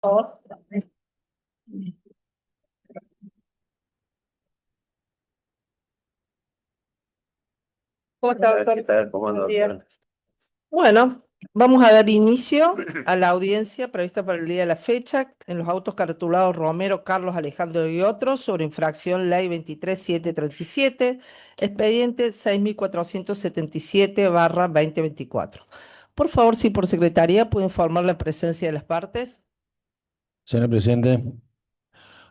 ¿Cómo está, doctor? ¿Qué tal? ¿Cómo anda, Buen día. doctora? Bueno, vamos a dar inicio a la audiencia prevista para el día de la fecha en los autos caratulados Romero, Carlos Alejandro y otros sobre infracción ley 23737, expediente 6477/2024. Por favor, si por secretaría puede informar la presencia de las partes. Señor presidente,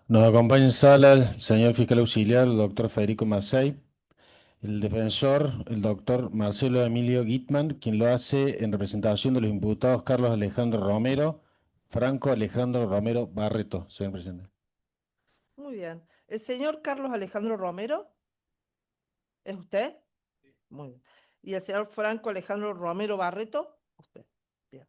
nos acompaña en sala el señor fiscal auxiliar, el doctor Federico Massey, el defensor, el doctor Marcelo Emilio Guitman, quien lo hace en representación de los imputados Carlos Alejandro Romero, Franco Alejandro Romero Barreto, señor presidente. Muy bien. ¿El señor Carlos Alejandro Romero es usted? Muy bien. ¿Y el señor Franco Alejandro Romero Barreto? Usted. Bien.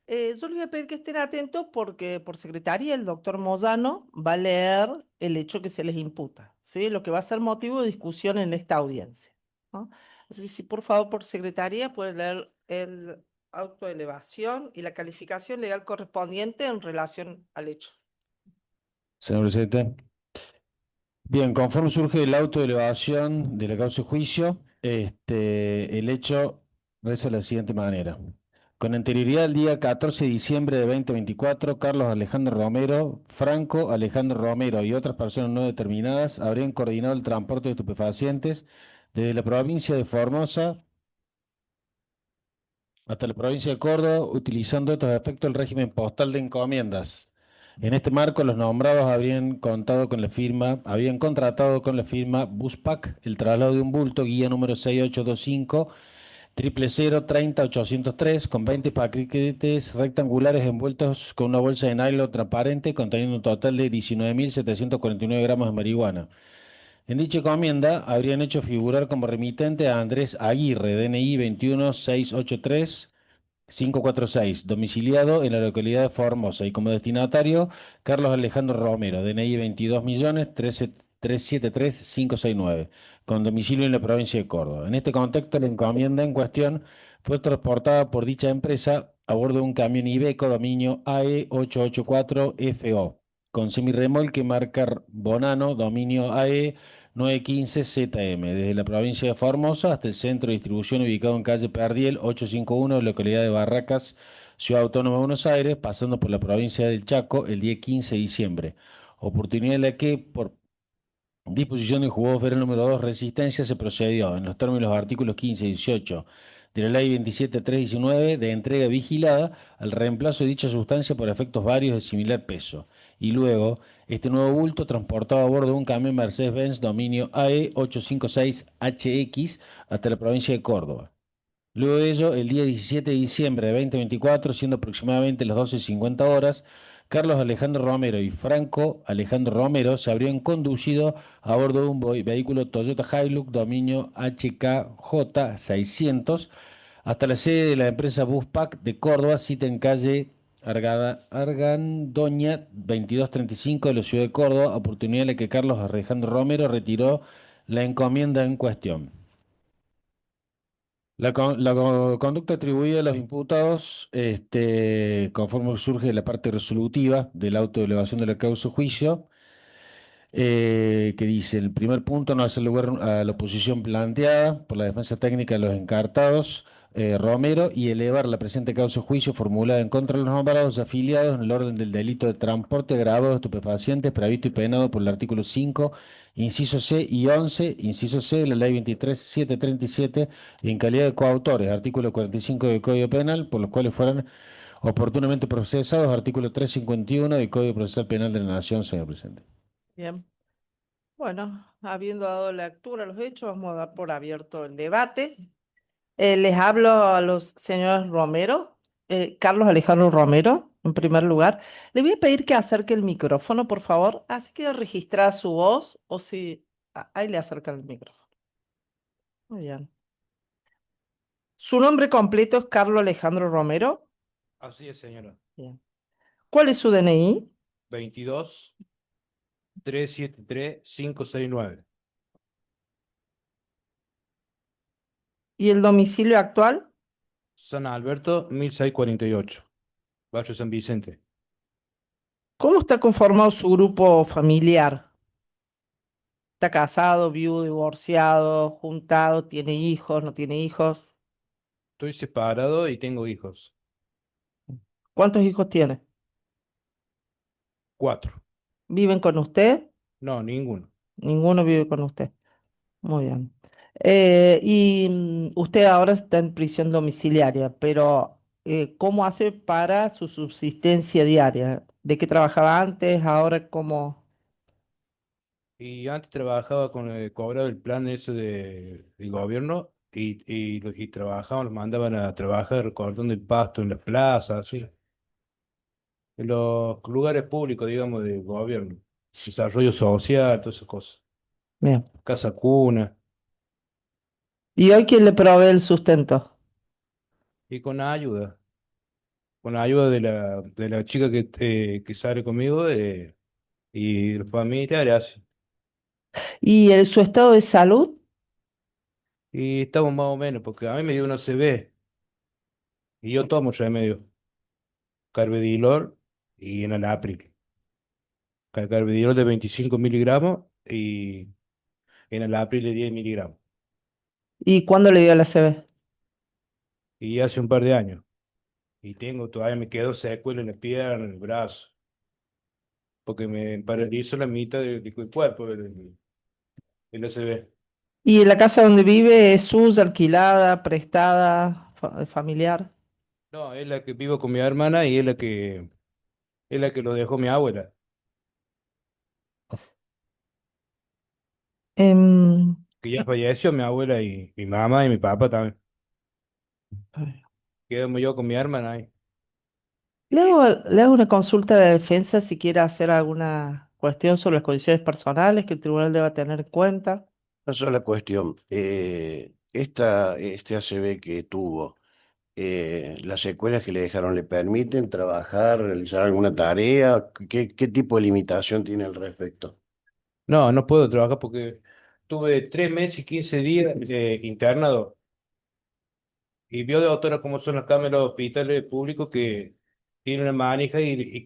Yo les voy a pedir que estén atentos porque por secretaría el doctor Moyano va a leer el hecho que se les imputa, ¿sí? Lo que va a ser motivo de discusión en esta audiencia, ¿no? Así que si por favor por secretaría puede leer el auto de elevación y la calificación legal correspondiente en relación al hecho. Señor presidente. Bien, conforme surge el auto de elevación de la causa de juicio, el hecho reza de la siguiente manera. Con anterioridad al día 14 de diciembre de 2024, Carlos Alejandro Romero, Franco Alejandro Romero y otras personas no determinadas habrían coordinado el transporte de estupefacientes desde la provincia de Formosa hasta la provincia de Córdoba, utilizando a estos efectos el régimen postal de encomiendas. En este marco, los nombrados habían contratado con la firma Buspack el traslado de un bulto, guía número 6825, 000-30-803, con 20 paquetes rectangulares envueltos con una bolsa de nylon transparente conteniendo un total de 19.749 gramos de marihuana. En dicha encomienda habrían hecho figurar como remitente a Andrés Aguirre, DNI 21683-546, domiciliado en la localidad de Formosa, y como destinatario Carlos Alejandro Romero, DNI 22.373.569, con domicilio en la provincia de Córdoba. En este contexto, la encomienda en cuestión fue transportada por dicha empresa a bordo de un camión Iveco dominio AE884FO, con semirremolque marca Bonano, dominio AE 915 ZM, desde la provincia de Formosa hasta el centro de distribución ubicado en calle Perdiel 851, localidad de Barracas, Ciudad Autónoma de Buenos Aires, pasando por la provincia del Chaco el día 15 de diciembre. Oportunidad en la que, por disposición del juzgado federal número 2, Resistencia, se procedió, en los términos de los artículos 15 y 18 de la Ley 27.319, de entrega vigilada al reemplazo de dicha sustancia por efectos varios de similar peso. Y luego, este nuevo bulto transportado a bordo de un camión Mercedes-Benz dominio AE856HX hasta la provincia de Córdoba. Luego de ello, el día 17 de diciembre de 2024, siendo aproximadamente las 12:50 horas, Carlos Alejandro Romero y Franco Alejandro Romero se habrían conducido a bordo de un vehículo Toyota Hilux dominio HKJ 600 hasta la sede de la empresa Buspack de Córdoba, cita en calle Argandoña 2235 de la ciudad de Córdoba, oportunidad en la que Carlos Alejandro Romero retiró la encomienda en cuestión. La conducta atribuida a los imputados, conforme surge la parte resolutiva del auto de elevación de la causa de juicio, que dice: el primer punto, no hace lugar a la oposición planteada por la defensa técnica de los encartados Romero, y elevar la presente causa de juicio formulada en contra de los nombrados afiliados en el orden del delito de transporte agravado de estupefacientes previsto y penado por el artículo 5, inciso C y 11, inciso C de la ley 23.737, y en calidad de coautores, artículo 45 del Código Penal, por los cuales fueran oportunamente procesados, artículo 351 del Código Procesal Penal de la Nación, señor presidente. Bien. Bueno, habiendo dado lectura a los hechos, vamos a dar por abierto el debate. Les hablo a los señores Romero, Carlos Alejandro Romero, en primer lugar. Le voy a pedir que acerque el micrófono, por favor. Así que registrar su voz o si... ahí le acercan el micrófono. Muy bien. Su nombre completo es Carlos Alejandro Romero. Así es, señora. Bien. ¿Cuál es su DNI? 22-373-569. ¿Y el domicilio actual? San Alberto, 1648. Barrio San Vicente. ¿Cómo está conformado su grupo familiar? ¿Está casado, viudo, divorciado, juntado, tiene hijos, no tiene hijos? Estoy separado y tengo hijos. ¿Cuántos hijos tiene? 4. ¿Viven con usted? No, ninguno. Ninguno vive con usted. Muy bien. Usted ahora está en prisión domiciliaria, pero ¿cómo hace para su subsistencia diaria? ¿De qué trabajaba antes? Ahora cómo. Y antes trabajaba con el cobrado del plan ese del gobierno y trabajaban, los mandaban a trabajar recortando el pasto en las plazas, así, en los lugares públicos, digamos, del gobierno. Desarrollo social, todas esas cosas. Bien. Casa cuna. ¿Y hoy quién le provee el sustento? Y con ayuda de la chica que sale conmigo y los familiares. Así. ¿Y su estado de salud? Y estamos más o menos, porque a mí me dio una CB y yo tomo remedio, carvedilol y enalapril. Carvedilol de 25 miligramos y enalapril de 10 miligramos. ¿Y cuándo le dio la CB? Y hace un par de años. Y todavía me quedo secuela en la pierna, en el brazo, porque me paralizo la mitad del cuerpo, el ACV. ¿Y la casa donde vive es suya, alquilada, prestada, familiar? No, es la que vivo con mi hermana y es la que lo dejó mi abuela, Em, que ya falleció mi abuela y mi mamá y mi papá también. Quedamos yo con mi hermana ahí. le hago una consulta de defensa si quiere hacer alguna cuestión sobre las condiciones personales que el tribunal deba tener en cuenta. Una sola cuestión. Este ACV que tuvo, las secuelas que le dejaron, ¿le permiten trabajar, realizar alguna tarea? ¿Qué tipo de limitación tiene al respecto? No, no puedo trabajar porque tuve 3 meses y 15 días internado y vio de doctora cómo son las cámaras de los hospitales públicos que tiene una manija y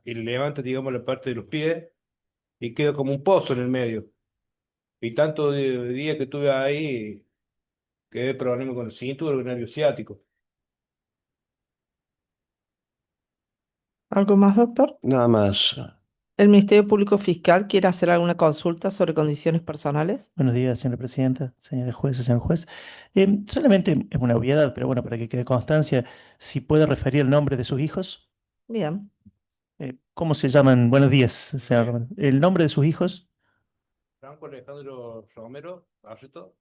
levanta, digamos, la parte de los pies y queda como un pozo en el medio. Y tanto de día que estuve ahí, quedé problema con el cinturón, el nervio ciático. ¿Algo más, doctor? Nada más. ¿El Ministerio Público Fiscal quiere hacer alguna consulta sobre condiciones personales? Buenos días, señora presidenta, señores jueces, señor juez. Solamente es una obviedad, pero bueno, para que quede constancia, si puede referir el nombre de sus hijos. Bien. ¿Cómo se llaman? Buenos días, señor Romero. El nombre de sus hijos. Franco Alejandro Romero Barreto,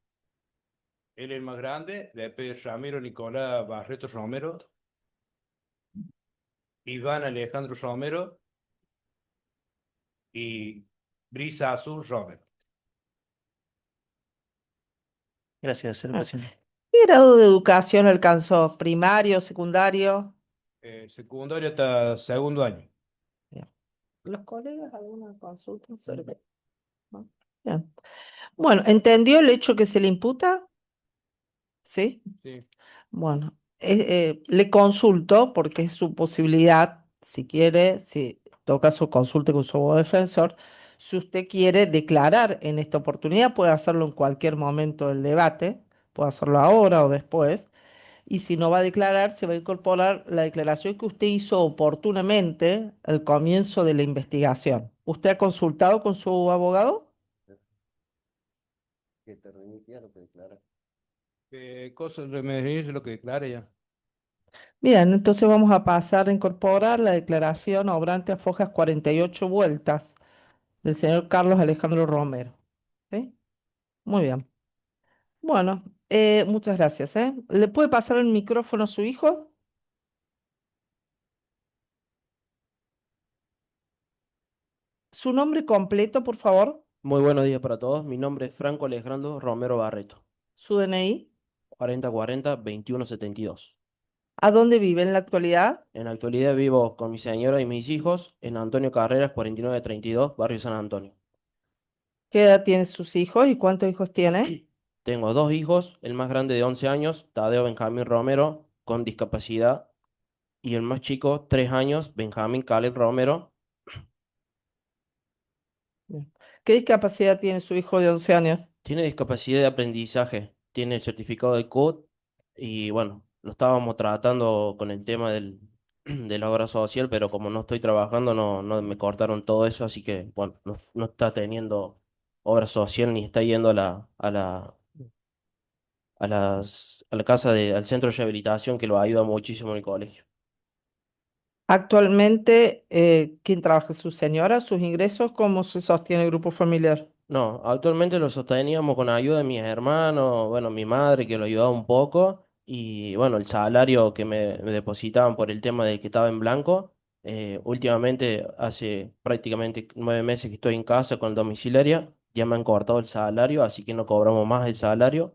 él es el más grande, después Ramiro Nicolás Barreto Romero, Iván Alejandro Romero y Brisa Azul Romero. Gracias, señor Ah, presidente. ¿qué grado de educación alcanzó? ¿Primario, secundario? Secundaria hasta segundo año. Bien. ¿Los colegas alguna consulta sobre? ¿No? Bien. Bueno, ¿entendió el hecho que se le imputa? ¿Sí? Sí. Bueno, le consulto porque es su posibilidad, si quiere, si en todo caso consulte con su abogado defensor, si usted quiere declarar en esta oportunidad, puede hacerlo en cualquier momento del debate, puede hacerlo ahora o después, y si no va a declarar, se va a incorporar la declaración que usted hizo oportunamente al comienzo de la investigación. ¿Usted ha consultado con su abogado? Que te remitía lo que declara. ¿Qué cosa me dice lo que declare ya? Bien, entonces vamos a pasar a incorporar la declaración obrante a fojas 48 vueltas del señor Carlos Alejandro Romero. ¿Sí? Muy bien. Bueno, muchas gracias, ¿eh? ¿Le puede pasar el micrófono a su hijo? Su nombre completo, por favor. Muy buenos días para todos. Mi nombre es Franco Alejandro Romero Barreto. Su DNI. 4040-2172. ¿A dónde vive en la actualidad? En la actualidad vivo con mi señora y mis hijos en Antonio Carreras 4932, Barrio San Antonio. ¿Qué edad tienen sus hijos y cuántos hijos tiene? Tengo dos hijos, el más grande de 11 años, Tadeo Benjamín Romero, con discapacidad, y el más chico, 3 años, Benjamín Caleb Romero, ¿Qué discapacidad tiene su hijo de 11 años? Tiene discapacidad de aprendizaje, tiene el certificado de CUT y bueno, lo estábamos tratando con el tema de la obra social, pero como no estoy trabajando, no me cortaron todo eso, así que bueno, no está teniendo obra social ni está yendo a la casa al centro de rehabilitación que lo ayuda muchísimo en el colegio. Actualmente, ¿quién trabaja? ¿Su señora? ¿Sus ingresos? ¿Cómo se sostiene el grupo familiar? No, actualmente lo sosteníamos con ayuda de mis hermanos, bueno, mi madre que lo ayudaba un poco y bueno, el salario que me depositaban por el tema de que estaba en blanco. Últimamente, hace prácticamente 9 meses que estoy en casa con domiciliaria, ya me han cortado el salario, así que no cobramos más el salario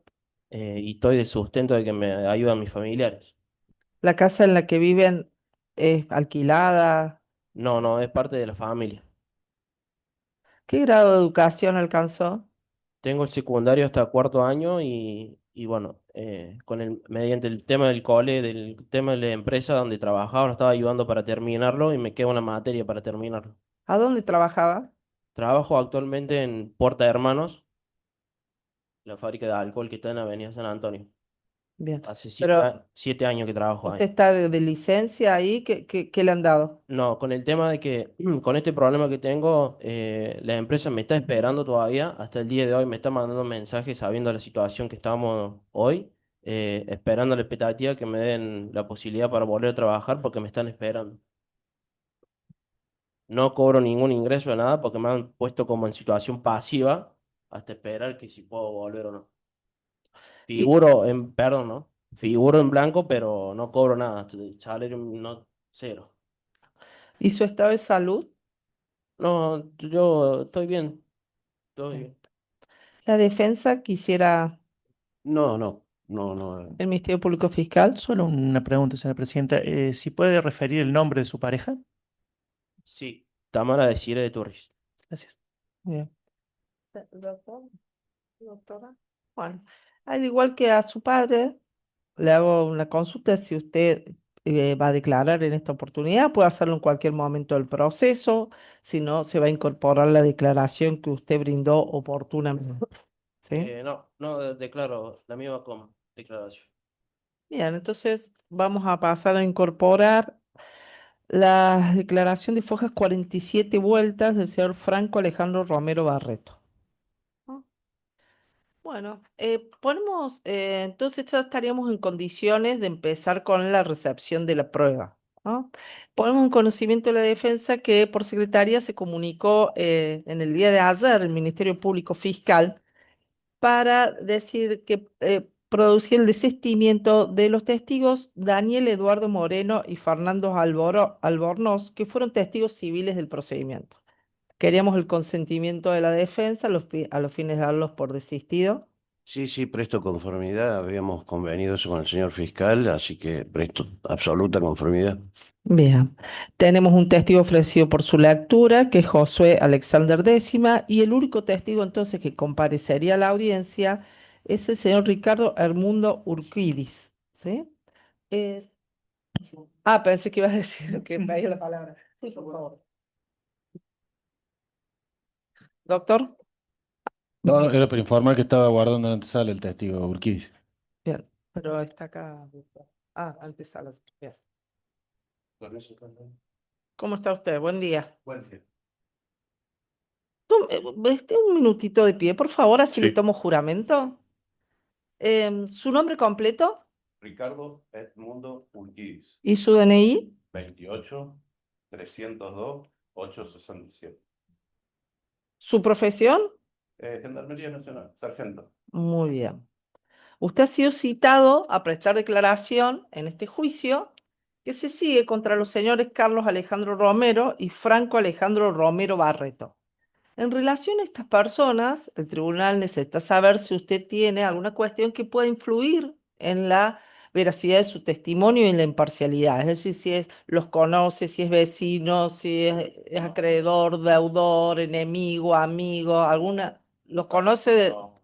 y estoy de sustento de que me ayudan mis familiares. ¿La casa en la que viven es alquilada? No, es parte de la familia. ¿Qué grado de educación alcanzó? Tengo el secundario hasta cuarto año y bueno, mediante el tema del cole, del tema de la empresa donde trabajaba, lo estaba ayudando para terminarlo y me queda una materia para terminarlo. ¿A dónde trabajaba? Trabajo actualmente en Puerta de Hermanos, la fábrica de alcohol que está en Avenida San Antonio. Bien. Hace Pero 7 años que trabajo usted ahí. está de licencia ahí, ¿qué le han dado? No, con el tema de que con este problema que tengo, la empresa me está esperando todavía. Hasta el día de hoy me está mandando mensajes sabiendo la situación que estamos hoy, esperando la expectativa que me den la posibilidad para volver a trabajar porque me están esperando. No cobro ningún ingreso de nada porque me han puesto como en situación pasiva hasta esperar que si puedo volver o no. ¿Y, Perdón, ¿no? Figuro en blanco, pero no cobro nada. El salario no, cero. y su estado de salud? No, yo estoy bien, estoy Bien. bien. La defensa quisiera No. el Ministerio Público Fiscal. Solo una pregunta, señora presidenta. ¿Si puede referir el nombre de su pareja? Sí, Tamara Desire de Turris. Gracias. Bien. Doctor, doctora. Bueno, al igual que a su padre, le hago una consulta. Si usted va a declarar en esta oportunidad, puede hacerlo en cualquier momento del proceso. Si no, se va a incorporar la declaración que usted brindó oportunamente. ¿Sí? No, declaro la misma como declaración. Bien, entonces vamos a pasar a incorporar la declaración de Fojas 47 vueltas del señor Franco Alejandro Romero Barreto. ¿No? Bueno, entonces ya estaríamos en condiciones de empezar con la recepción de la prueba. ¿No? Ponemos en conocimiento de la defensa que por secretaría se comunicó en el día de ayer el Ministerio Público Fiscal para decir que producía el desistimiento de los testigos Daniel Eduardo Moreno y Fernando Albornoz, que fueron testigos civiles del procedimiento. Queríamos el consentimiento de la defensa a los fines de darlos por desistido. Sí, presto conformidad. Habíamos convenido eso con el señor fiscal, así que presto absoluta conformidad. Bien, tenemos un testigo ofrecido por su lectura, que es Josué Alexander Décima, y el único testigo entonces que comparecería a la audiencia es el señor Ricardo Hermundo Urquidis, ¿sí? Es- pensé que ibas a decir que me dio la palabra. Sí, por favor. Doctor, No, era para informar que estaba guardando en la antesala el testigo Urquidis. bien, pero está acá. Doctor. Antes salas. Bien. ¿Cómo está usted? Buen día. Esté un minutito de pie, por favor, así le Sí. tomo juramento. ¿Su nombre completo Ricardo Edmundo Urquidis, y su DNI? 28-302-867. ¿Su profesión? Gendarmería Nacional, sargento. Muy bien. Usted ha sido citado a prestar declaración en este juicio que se sigue contra los señores Carlos Alejandro Romero y Franco Alejandro Romero Barreto. En relación a estas personas, el tribunal necesita saber si usted tiene alguna cuestión que pueda influir en la veracidad de su testimonio y en la imparcialidad. Es decir, si los conoce, si es vecino, si es acreedor, deudor, enemigo, amigo, los conoce No,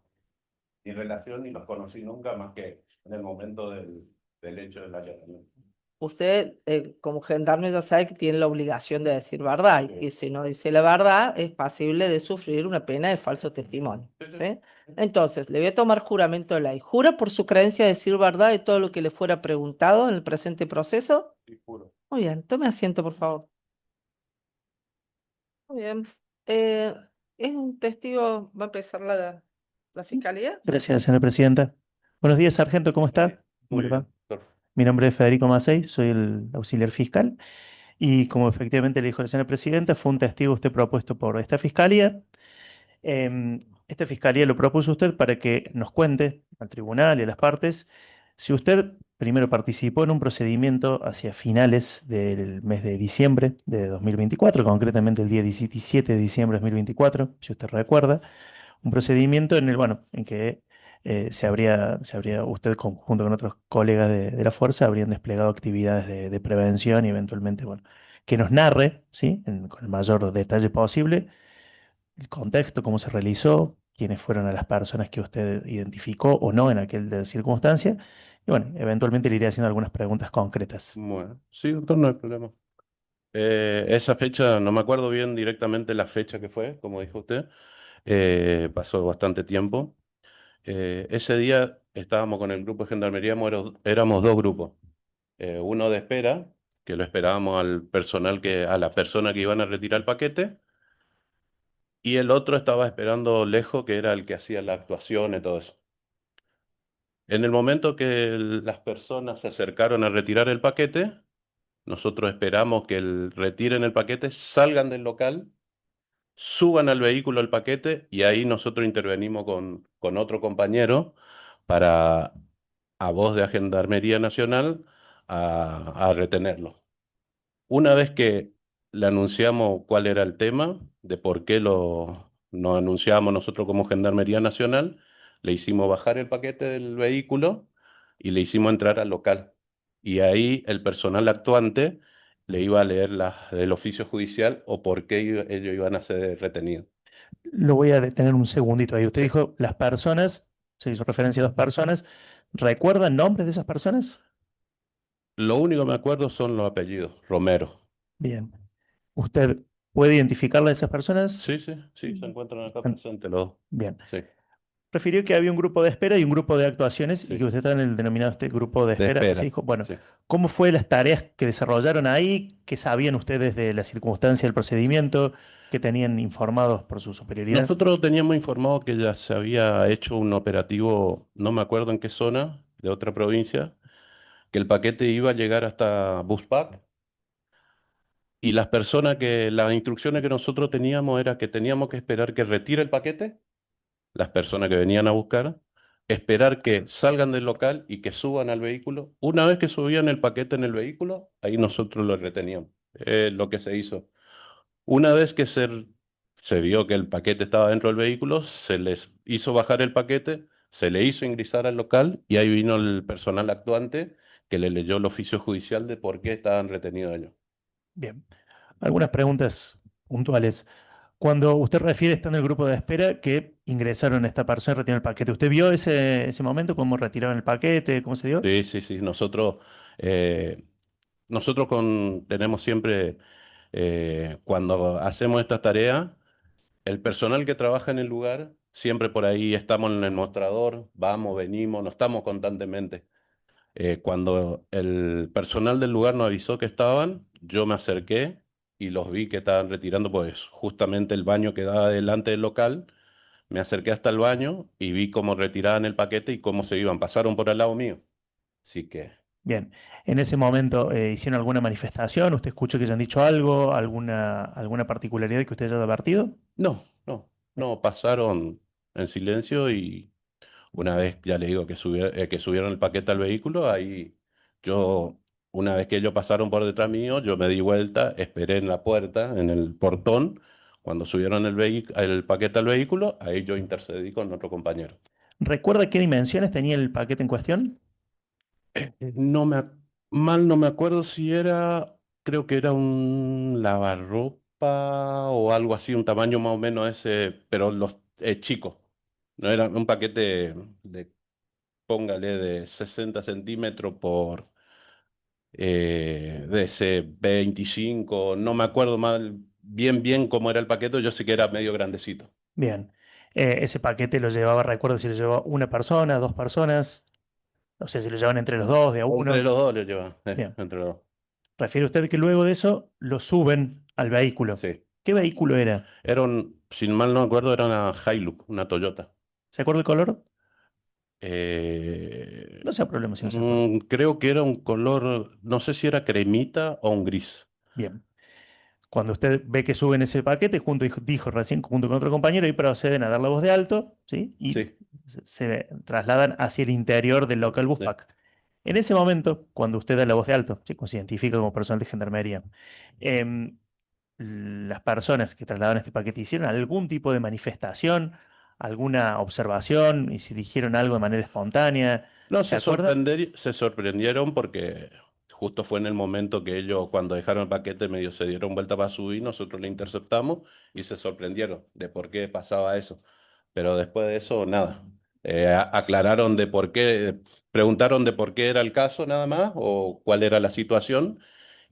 ni relación ni los conocí nunca más que en el momento del hecho del allanamiento. usted como gendarme ya sabe que tiene la obligación de decir verdad y si no dice la verdad es pasible de sufrir una pena de falso testimonio, ¿sí? Entonces, le voy a tomar juramento de ley. ¿Jura por su creencia decir verdad de todo lo que le fuera preguntado en el presente proceso? Sí, juro. Muy bien, tome asiento, por favor. Muy bien. Eh, ¿Es un testigo? ¿Va a empezar la fiscalía? Gracias, señora presidenta. Buenos días, sargento, ¿cómo está? ¿Cómo Muy le va? bien. Perfecto. Mi nombre es Federico Macei, soy el auxiliar fiscal y como efectivamente le dijo la señora presidenta, fue un testigo usted propuesto por esta fiscalía. Esta fiscalía lo propuso usted para que nos cuente al tribunal y a las partes si usted primero participó en un procedimiento hacia finales del mes de diciembre de 2024, concretamente el día 17 de diciembre de 2024, si usted recuerda, un procedimiento en el, bueno, en que usted junto con otros colegas de la fuerza habrían desplegado actividades de prevención y eventualmente, bueno, que nos narre, ¿sí? Con el mayor detalle posible el contexto, cómo se realizó, quiénes fueron a las personas que usted identificó o no en aquella circunstancia. Y bueno, eventualmente le iré haciendo algunas preguntas concretas. Bueno, sí, doctor, no hay problema. Esa fecha, no me acuerdo bien directamente la fecha que fue, como dijo usted, pasó bastante tiempo. Ese día estábamos con el grupo de gendarmería, éramos dos grupos. Uno de espera, que lo esperábamos al personal a la persona que iban a retirar el paquete, y el otro estaba esperando lejos, que era el que hacía la actuación y todo eso. En el momento que las personas se acercaron a retirar el paquete, nosotros esperamos que retiren el paquete, salgan del local, suban al vehículo el paquete y ahí nosotros intervenimos con otro compañero para, a voz de Gendarmería Nacional, a retenerlo. Una vez que le anunciamos cuál era el tema, de por qué nos anunciábamos nosotros como Gendarmería Nacional, le hicimos bajar el paquete del vehículo y le hicimos entrar al local. Y ahí el personal actuante le iba a leer el oficio judicial o por qué ellos iban a ser retenidos. Lo voy a detener un segundito ahí. Usted Sí. dijo las personas, se hizo referencia a dos personas. ¿Recuerdan nombres de esas personas? Lo único que me acuerdo son los apellidos, Romero. Bien. ¿Usted puede identificarlas a esas personas? Sí, sí, sí, se encuentran acá Están- presentes los dos. Bien. Sí, Refirió que había un grupo de espera y un grupo de actuaciones y que sí. usted está en el denominado este grupo de De espera. Se espera. dijo, bueno, Sí. ¿cómo fue las tareas que desarrollaron ahí? ¿Qué sabían ustedes de la circunstancia del procedimiento? ¿Qué tenían informados por su superioridad? Nosotros teníamos informado que ya se había hecho un operativo, no me acuerdo en qué zona, de otra provincia, que el paquete iba a llegar hasta Buspack y las instrucciones que nosotros teníamos era que teníamos que esperar que retire el paquete, las personas que venían a buscar, esperar que salgan del local y que suban al vehículo. Una vez que subían el paquete en el vehículo, ahí nosotros lo reteníamos. Lo que se hizo. Una vez que se vio que el paquete estaba dentro del vehículo, se les hizo bajar el paquete, se le hizo ingresar al local y ahí vino el personal actuante que le leyó el oficio judicial de por qué estaban retenidos ellos. Bien. Algunas preguntas puntuales. Cuando usted refiere, está en el grupo de espera que ingresaron a esta persona y retiraron el paquete. ¿Usted vio ese momento, cómo retiraron el paquete, cómo se dio? Sí, sí, sí. Eh, nosotros tenemos siempre, cuando hacemos esta tarea, el personal que trabaja en el lugar, siempre por ahí estamos en el mostrador, vamos, venimos, no estamos constantemente. Cuando el personal del lugar nos avisó que estaban, yo me acerqué y los vi que estaban retirando, pues justamente el baño que daba delante del local. Me acerqué hasta el baño y vi cómo retiraban el paquete y cómo se iban. Pasaron por al lado mío. Así que, Bien. En ese momento, ¿hicieron alguna manifestación? ¿Usted escuchó que hayan dicho algo? ¿Alguna particularidad que usted haya advertido? no, no, no, pasaron en silencio y una vez, ya le digo, que subieron el paquete al vehículo, ahí yo, una vez que ellos pasaron por detrás mío, yo me di vuelta, esperé en la puerta, en el portón. Cuando subieron el paquete al vehículo, ahí yo intercedí con otro compañero. ¿Recuerda qué dimensiones tenía el paquete en cuestión? No me, ac- Mal no me acuerdo si era, creo que era un lavarropa o algo así, un tamaño más o menos ese, pero los chicos. No era un paquete de, póngale, de 60 centímetros por de ese 25, no me acuerdo bien cómo era el paquete, yo sé que era medio grandecito. Bien. Ese paquete lo llevaba, recuerdo si lo llevaba una persona, dos personas, no sé si lo llevaban entre los dos, de a Entre uno. los dos lo lleva, Bien. entre los dos. Refiere usted que luego de eso lo suben al vehículo. Sí. ¿Qué vehículo era? Si mal no me acuerdo, era una Hilux, una Toyota. ¿Se acuerda el color? Eh, No sea problema si no se acuerda. Creo que era un color, no sé si era cremita o un gris. Bien. Cuando usted ve que suben ese paquete, dijo recién, junto con otro compañero, y proceden a dar la voz de alto, ¿sí? Y Sí, se trasladan hacia el interior del local sí. Buspack. En ese momento, cuando usted da la voz de alto, ¿sí? Se identifica como personal de gendarmería, em, las personas que trasladaron este paquete hicieron algún tipo de manifestación, alguna observación, y si dijeron algo de manera espontánea, No, ¿se acuerda? se sorprendieron porque justo fue en el momento que ellos, cuando dejaron el paquete, medio se dieron vuelta para subir, nosotros le interceptamos y se sorprendieron de por qué pasaba eso. Pero después de eso, nada. Aclararon de por qué, preguntaron de por qué era el caso nada más o cuál era la situación.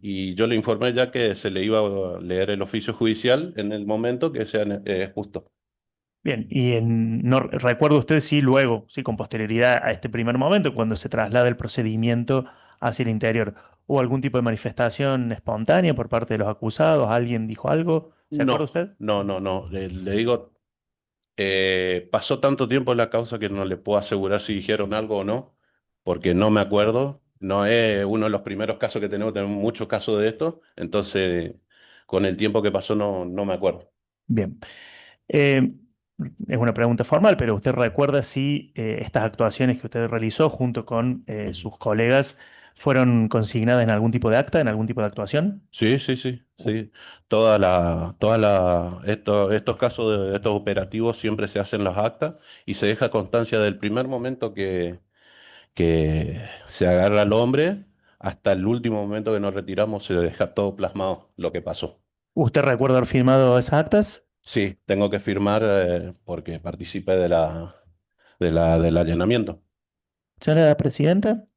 Y yo le informé ya que se le iba a leer el oficio judicial en el momento que sea justo. Bien, no recuerda usted si luego, si con posterioridad a este primer momento, cuando se traslada el procedimiento hacia el interior, hubo algún tipo de manifestación espontánea por parte de los acusados, alguien dijo algo, ¿se acuerda No, usted? no. Le digo, pasó tanto tiempo en la causa que no le puedo asegurar si dijeron algo o no, porque no me acuerdo. No es uno de los primeros casos que tenemos muchos casos de esto, entonces con el tiempo que pasó no me acuerdo. Bien. Eh, es una pregunta formal, pero ¿usted recuerda si estas actuaciones que usted realizó junto con sus colegas fueron consignadas en algún tipo de acta, en algún tipo de actuación? Sí. Estos casos de estos operativos siempre se hacen las actas y se deja constancia del primer momento que se agarra al hombre hasta el último momento que nos retiramos, se deja todo plasmado lo que pasó. ¿Usted recuerda haber firmado esas actas? Sí, tengo que firmar porque participé del allanamiento. Señora presidenta,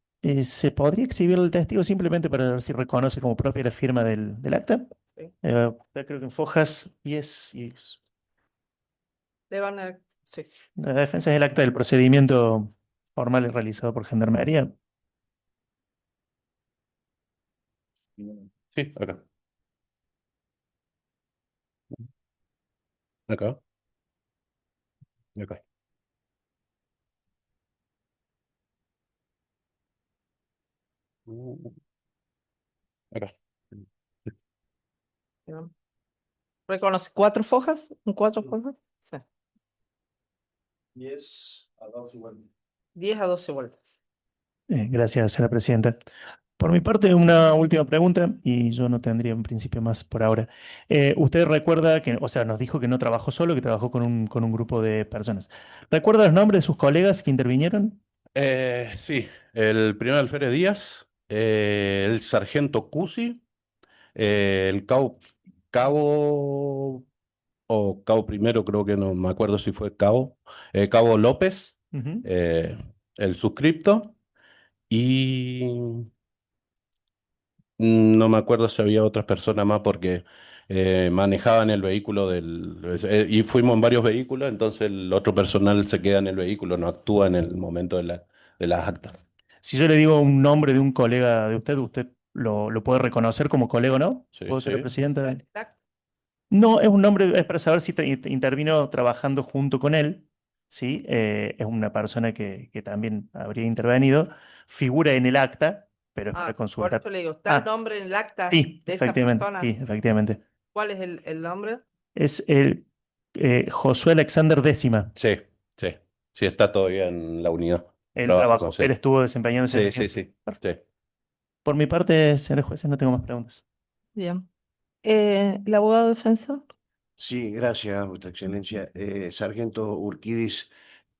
¿se podría exhibir el testigo simplemente para ver si reconoce como propia la firma del acta? Sí. Usted creo que en Fojas 10 y Le van a... Sí. la defensa es el acta del procedimiento formal realizado por Gendarmería. Sí, acá. Acá. Y acá. Acá. Bien. ¿Reconoce cuatro fojas? ¿En cuatro fojas? Sí. 10 a 12 vueltas. Gracias, señora presidenta. Por mi parte, una última pregunta, y yo no tendría en principio más por ahora. Usted recuerda que, o sea, nos dijo que no trabajó solo, que trabajó con un grupo de personas. ¿Recuerda los nombres de sus colegas que intervinieron? Sí, el primer alférez Díaz, el sargento Cusi, el cabo o cabo primero, creo que no me acuerdo si fue cabo, cabo López, Ujú. eh, el suscripto y no me acuerdo si había otras personas más porque manejaban el vehículo y fuimos en varios vehículos, entonces el otro personal se queda en el vehículo, no actúa en el momento de las actas. Si yo le digo un nombre de un colega de usted, ¿usted lo puede reconocer como colega o no? Sí, ¿Puedo ser la sí. presidenta? Tac. No, es un nombre, es para saber si intervino trabajando junto con él, ¿sí? Es una persona que también habría intervenido, figura en el acta, pero es para Por consultar. eso le digo, ¿está el Ah, nombre en el acta sí, de esa efectivamente, persona? sí, efectivamente. ¿Cuál es el nombre? Es el Josué Alexander Décima. Sí, sí, sí, está todavía en la unidad. Él Trabaja con trabajó, él C. estuvo desempeñándose en Sí, el... sí, sí, Perfecto. sí. Por mi parte, señores jueces, no tengo más preguntas. Bien. ¿El abogado defensor? Sí, gracias, Vuestra Excelencia. Sargento Urquidis,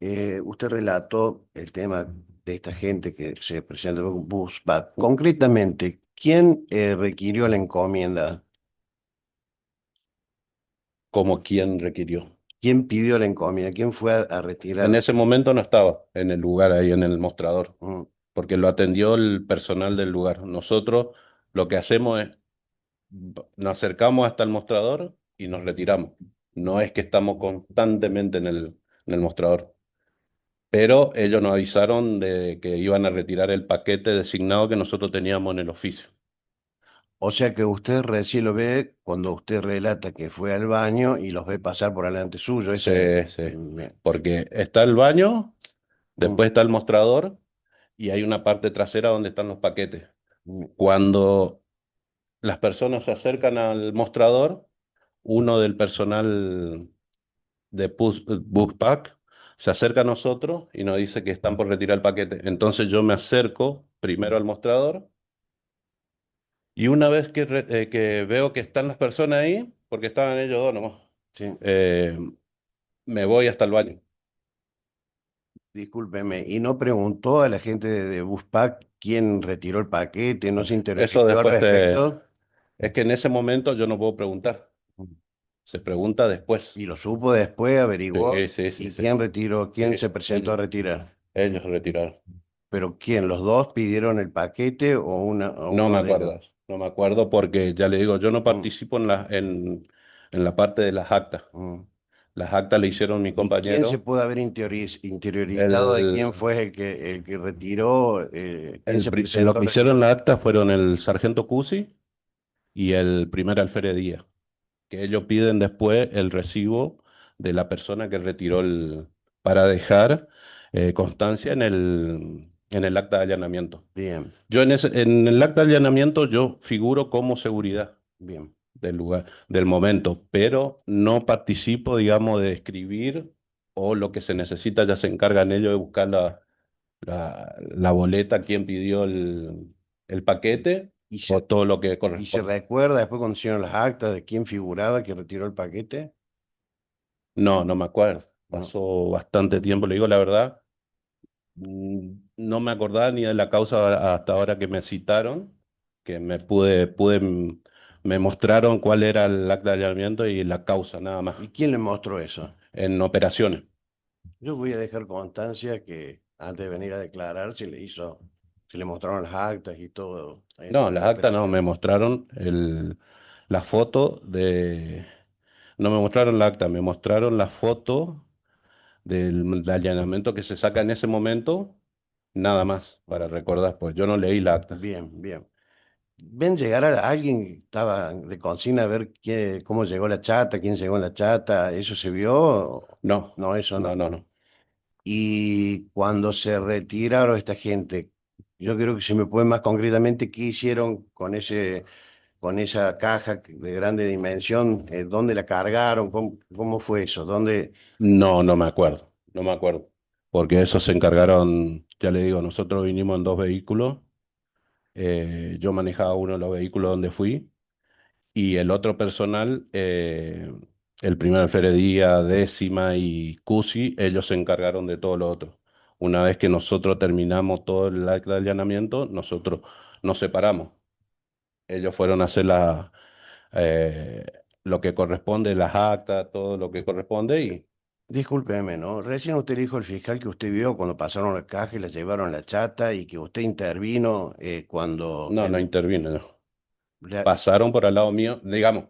usted relató el tema de esta gente que se presenta en un bus. Concretamente, ¿quién requirió la encomienda? Como quien requirió. ¿Quién pidió la encomienda? ¿Quién fue a En retirar? ese momento no estaba en el lugar ahí en el mostrador. Mm. porque lo atendió el personal del lugar. Nosotros lo que hacemos es, nos acercamos hasta el mostrador y nos retiramos. No es que estamos constantemente en el mostrador, pero ellos nos avisaron de que iban a retirar el paquete designado que nosotros teníamos en el oficio. O sea que usted recién lo ve cuando usted relata que fue al baño y los ve pasar por delante suyo. Sí, Ese, sí, bien. porque está el baño, Mm, después está el mostrador y hay una parte trasera donde están los paquetes. mm. Cuando las personas se acercan al mostrador, uno del personal de Bookpack se acerca a nosotros y nos dice que están por retirar el paquete. Entonces yo me acerco primero al mostrador y una vez que veo que están las personas ahí, porque estaban ellos dos nomás, Sí, eh, me voy hasta el baño. discúlpeme. ¿Y no preguntó a la gente de Buspack quién retiró el paquete? ¿No se Eso interiorizó al después respecto? Es que en ese momento yo no puedo preguntar, se pregunta después. Y lo supo después, Sí, averiguó. sí, sí, ¿Y sí. quién retiró? ¿Quién se presentó a Ellos, retirar? ellos retiraron. ¿Pero quién? ¿Los dos pidieron el paquete o No me uno de acuerdo, ellos? no me acuerdo porque ya le digo, yo no Mm, participo en la parte de las actas. mm. Las actas le hicieron mi ¿Y quién se compañero. puede haber interiorizado de El, quién fue el que retiró? ¿Quién se Los presentó a que hicieron retirar? la acta fueron el sargento Cusi y el primer alférez Díaz, que ellos piden después el recibo de la persona que retiró para dejar constancia en el acta de allanamiento. Bien, En el acta de allanamiento yo figuro como seguridad bien. del lugar, del momento, pero no participo, digamos, de escribir o lo que se necesita, ya se encargan ellos de buscar la boleta, quién pidió el paquete ¿Y o se, todo lo que y se corresponde. recuerda después cuando hicieron las actas de quién figuraba que retiró el paquete? No, no me acuerdo. No. Pasó bastante tiempo, le digo la verdad. No me acordaba ni de la causa hasta ahora que me citaron, que me mostraron cuál era el acta de allanamiento y la causa, nada más, ¿Y quién le mostró eso? en operaciones. Yo voy a dejar constancia que antes de venir a declarar se le mostraron las actas y todo No, en las la actas no, me operación. mostraron la foto no me mostraron la acta, me mostraron la foto del allanamiento que se saca en ese momento, nada más, para Mm, recordar, pues yo no leí la acta. bien, bien. ¿Ven llegar a alguien que estaba de cocina a ver cómo llegó la chata, quién llegó en la chata? ¿Eso se vio? No, No, eso no, no. no, no. Y cuando se retiraron esta gente, yo creo que si me pueden más concretamente, ¿qué hicieron con esa caja de grande dimensión? ¿Dónde la cargaron? ¿Cómo fue eso? ¿Dónde? No, no me acuerdo, no me acuerdo. Porque eso se encargaron, ya le digo, nosotros vinimos en dos vehículos. Yo manejaba uno de los vehículos donde fui y el otro personal, el primer alferería, décima y Cusi, ellos se encargaron de todo lo otro. Una vez que nosotros terminamos todo el acta de allanamiento, nosotros nos separamos. Ellos fueron a hacer eh, lo que corresponde, las actas, todo lo que corresponde y Discúlpeme, ¿no? Recién usted dijo al fiscal que usted vio cuando pasaron la caja y la llevaron la chata y que usted intervino cuando no, no intervino, no. la- Pasaron por al lado mío, digamos,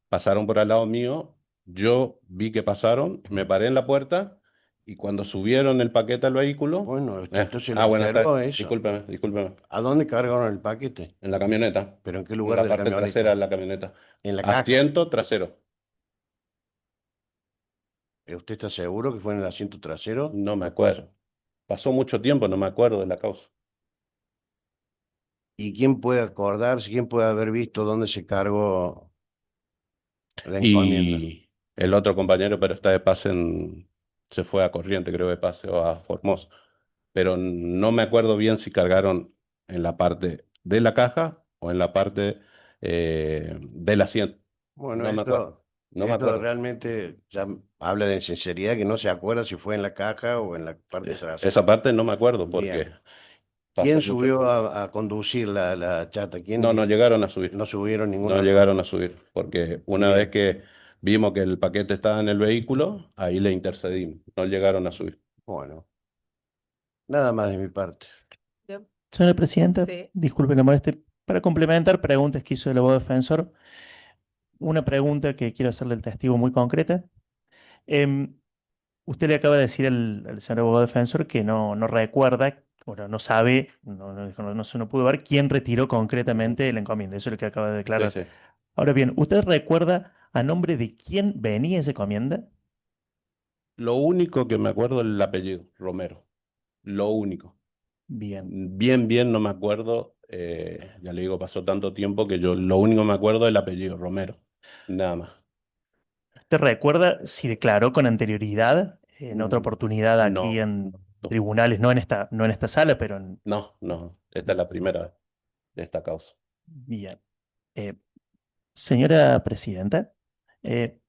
pasaron por al lado mío, yo vi que pasaron, me paré en la puerta y cuando subieron el paquete al vehículo, Bueno, entonces lo bueno, está, observó eso. discúlpeme, discúlpeme, ¿A dónde cargaron el paquete? en la camioneta, ¿Pero en qué en lugar la de la parte trasera de camioneta? la camioneta, En la caja. asiento trasero, ¿Usted está seguro que fue en el asiento trasero? no me acuerdo, pasó mucho tiempo, no me acuerdo de la causa. ¿Y quién puede acordarse, quién puede haber visto dónde se cargó la encomienda? Y el otro compañero, pero está de pase se fue a Corriente, creo de pase, o a Formosa. Pero no me acuerdo bien si cargaron en la parte de la caja o en la parte del asiento. Bueno, No me acuerdo. No me esto acuerdo. realmente ya habla de sinceridad, que no se acuerda si fue en la caja o en la parte Esa trasera. parte no me acuerdo porque Bien. pasó ¿Quién mucho subió tiempo. a conducir la chata? No, no llegaron a subir. No subieron ninguno No de los dos? llegaron a subir. Porque una vez Bien. que vimos que el paquete estaba en el vehículo, ahí le intercedimos. No llegaron a subir. Bueno, nada más de mi parte. Bien. Señora Presidenta, Sí. disculpe la molestia. Para complementar preguntas que hizo el abogado defensor, una pregunta que quiero hacerle al testigo muy concreta. Em, Usted le acaba de decir al señor abogado defensor que no recuerda, o no sabe, no pudo ver quién retiró concretamente la encomienda. Eso es lo que acaba de Sí, declarar. sí. Ahora bien, ¿usted recuerda a nombre de quién venía esa encomienda? Lo único que me acuerdo es el apellido, Romero. Lo único. Bien. Bien, bien no me acuerdo. Ya le digo, pasó tanto tiempo que yo lo único que me acuerdo es el apellido, Romero. Nada más. ¿Usted recuerda si declaró con anterioridad en otra Mm, oportunidad aquí No, en no, tribunales, no en esta sala, pero no. Esta es la primera vez de esta causa. bien. Eh, Señora Presidenta,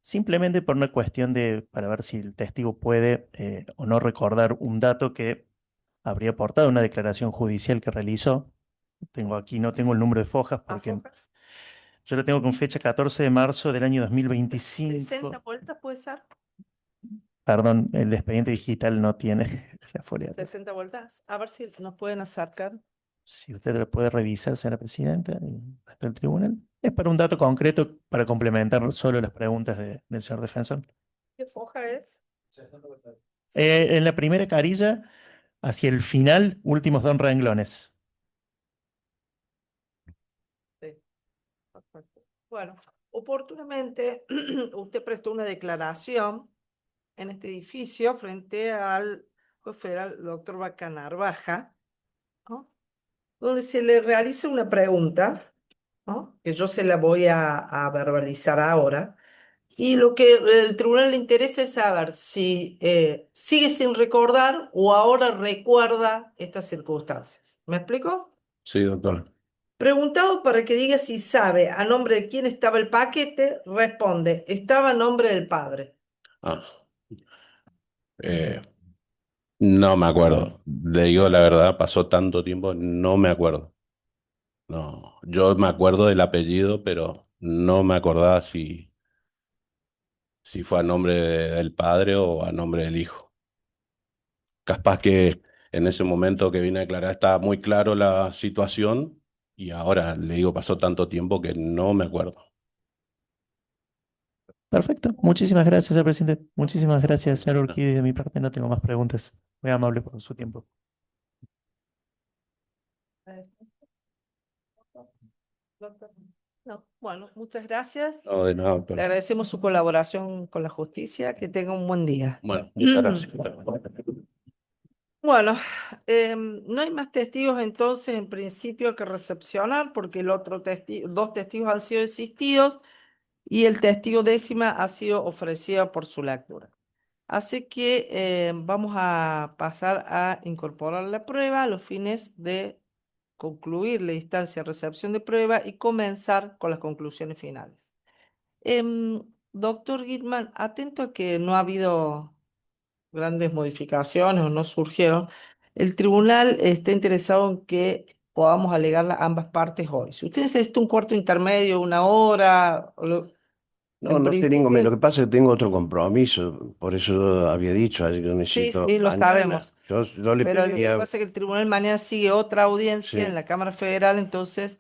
simplemente por una cuestión para ver si el testigo puede o no recordar un dato que habría aportado una declaración judicial que realizó. Tengo aquí, no tengo el número de fojas ¿A porque fojas? yo lo tengo con fecha 14 de marzo del año 60 2025. vueltas puede ser. Perdón, el expediente digital no tiene la folio. 60 vueltas. A ver si nos pueden acercar. Si usted lo puede revisar, señora Presidenta, y el resto del tribunal. Es para un dato concreto para complementar solo las preguntas del señor defensor. ¿Qué foja es? En la primera carilla, hacia el final, últimos dos renglones. Sí, perfecto. Bueno, oportunamente usted prestó una declaración en este edificio frente al juez federal doctor Vaca Narvaja, ¿no? Donde se le realiza una pregunta, ¿no? Que yo se la voy a verbalizar ahora. Y lo que el tribunal le interesa es saber si sigue sin recordar o ahora recuerda estas circunstancias. ¿Me explico? Sí, doctor. Preguntado para que diga si sabe a nombre de quién estaba el paquete, responde, estaba a nombre del padre. Ah, eh, no me acuerdo. Le digo la verdad, pasó tanto tiempo, no me acuerdo. No, yo me acuerdo del apellido, pero no me acordaba si fue a nombre del padre o a nombre del hijo. Capaz que en ese momento que vine a declarar estaba muy claro la situación y ahora le digo, pasó tanto tiempo que no me acuerdo. Perfecto. Muchísimas gracias, señor presidente. Muchísimas gracias, señor Urquidi. De mi parte no tengo más preguntas. Muy amable por su tiempo. No, bueno, muchas gracias. No, de nada, Le doctor. agradecemos su colaboración con la justicia. Que tenga un buen día. Bueno, muchas gracias. Bueno, no hay más testigos entonces en principio que recepcionar porque el otro dos testigos han sido desistidos y el testigo décima ha sido ofrecida por su lectura. Así que vamos a pasar a incorporar la prueba a los fines de concluir la instancia de recepción de prueba y comenzar con las conclusiones finales. Doctor Gitman, atento a que no ha habido grandes modificaciones o no surgieron, el tribunal está interesado en que podamos alegar ambas partes hoy. Si usted necesita un cuarto intermedio, una hora, No, en no sé, Ningo, lo principio, que pasa es que tengo otro compromiso, por eso yo había dicho ayer que yo sí, necesito sí, lo mañana. sabemos. Yo le Pero lo que pediría, pasa es que el tribunal mañana sigue otra audiencia en sí. la Cámara Federal, entonces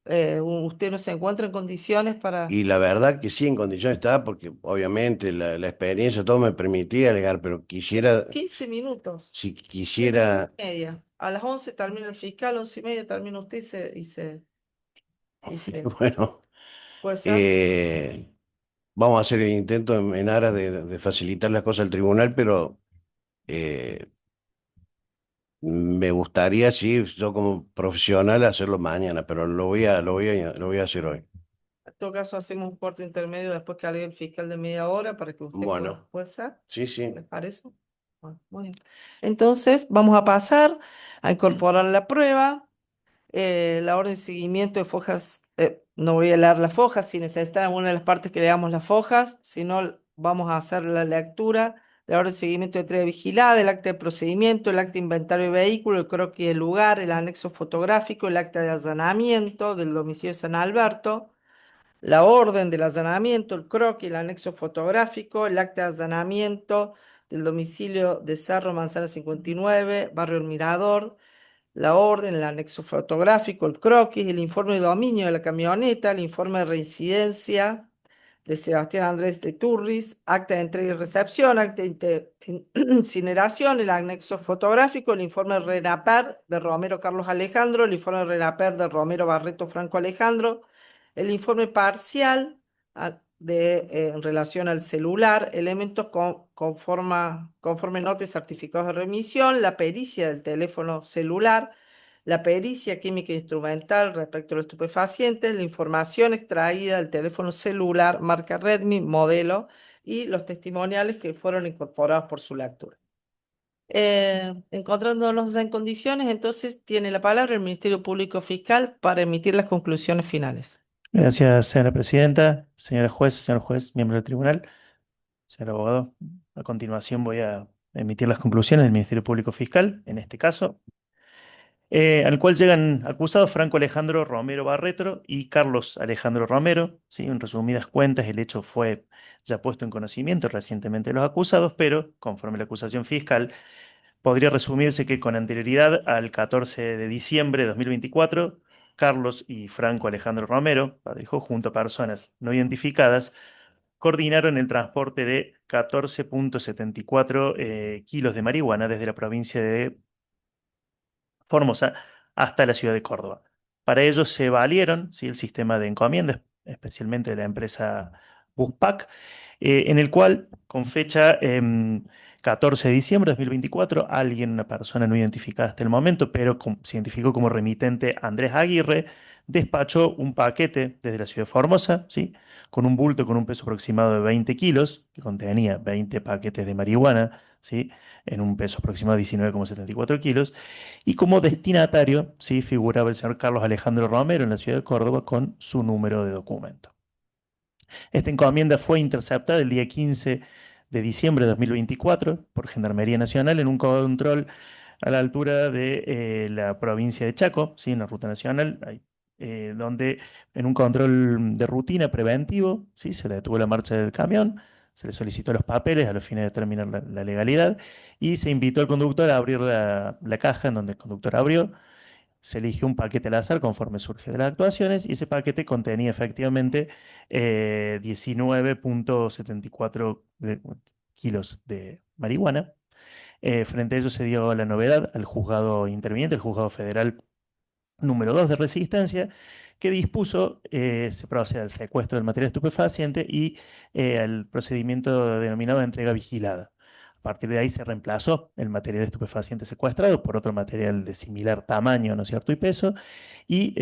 usted no se encuentra en condiciones para Y la verdad que sí, en condiciones está, porque obviamente la experiencia todo me permitía alegar, pero quisiera, 15 minutos, si 10 y quisiera, media. A las 11 termina el fiscal, 11:30 termina usted y se bueno, puede ser. eh, vamos a hacer el intento en aras de facilitar las cosas al tribunal, pero eh, me gustaría, sí, yo como profesional hacerlo mañana, pero lo voy a hacer hoy. En todo caso, hacemos un corte intermedio después que alegue el fiscal de media hora para que usted Bueno, pueda ser. sí, sí. ¿Les parece? Bueno, muy bien. Entonces, vamos a pasar a incorporar la prueba. La orden de seguimiento de fojas, no voy a leer las fojas, si necesitan alguna de las partes que leamos las fojas, si no, vamos a hacer la lectura de la orden de seguimiento de entrega vigilada, el acta de procedimiento, el acta de inventario de vehículo, el croquis del lugar, el anexo fotográfico, el acta de allanamiento del domicilio de San Alberto, la orden del allanamiento, el croquis, el anexo fotográfico, el acta de allanamiento del domicilio de Cerro Manzana 59, Barrio El Mirador, la orden, el anexo fotográfico, el croquis, el informe de dominio de la camioneta, el informe de reincidencia de Sebastián Andrés de Turris, acta de entrega y recepción, acta de incineración, el anexo fotográfico, el informe de RENAPER de Romero Carlos Alejandro, el informe de RENAPER de Romero Barreto Franco Alejandro, el informe parcial en relación al celular, elementos conforme notas y certificados de remisión, la pericia del teléfono celular, la pericia química instrumental respecto a los estupefacientes, la información extraída del teléfono celular marca Redmi, modelo, y los testimoniales que fueron incorporados por su lectura. Encontrándonos en condiciones, entonces tiene la palabra el Ministerio Público Fiscal para emitir las conclusiones finales. Gracias, señora presidenta, señor juez, miembro del tribunal, señor abogado. A continuación voy a emitir las conclusiones del Ministerio Público Fiscal, en este caso, al cual llegan acusados Franco Alejandro Romero Barreto y Carlos Alejandro Romero. ¿Sí? En resumidas cuentas, el hecho fue ya puesto en conocimiento recientemente de los acusados, pero conforme la acusación fiscal, podría resumirse que con anterioridad al 14 de diciembre de 2024, Carlos y Franco Alejandro Romero, padre e hijo, junto a personas no identificadas, coordinaron el transporte de 14,74 kilos de marihuana desde la provincia de Formosa hasta la ciudad de Córdoba. Para ello se valieron, ¿sí?, el sistema de encomiendas, especialmente de la empresa Buspack, en el cual, con fecha 14 de diciembre de 2024, alguien, una persona no identificada hasta el momento, pero se identificó como remitente Andrés Aguirre, despachó un paquete desde la ciudad de Formosa, ¿sí?, con un bulto con un peso aproximado de 20 kilos, que contenía 20 paquetes de marihuana, ¿sí?, en un peso aproximado de 19,74 kilos, y como destinatario, ¿sí?, figuraba el señor Carlos Alejandro Romero en la ciudad de Córdoba con su número de documento. Esta encomienda fue interceptada el día 15 de diciembre de 2024 por Gendarmería Nacional en un control a la altura de la provincia de Chaco, ¿sí?, en la ruta nacional, donde en un control de rutina preventivo, ¿sí?, se detuvo la marcha del camión, se le solicitó los papeles a los fines de determinar la legalidad y se invitó al conductor a abrir la caja en donde el conductor abrió. Se eligió un paquete al azar conforme surge de las actuaciones y ese paquete contenía efectivamente 19,74 kilos de marihuana. Frente a ello se dio la novedad al juzgado interviniente, el juzgado federal número 2 de Resistencia, que dispuso se procede al secuestro del material estupefaciente y al procedimiento denominado de entrega vigilada. A partir de ahí se reemplazó el material estupefaciente secuestrado por otro material de similar tamaño, ¿no es cierto?, y peso, y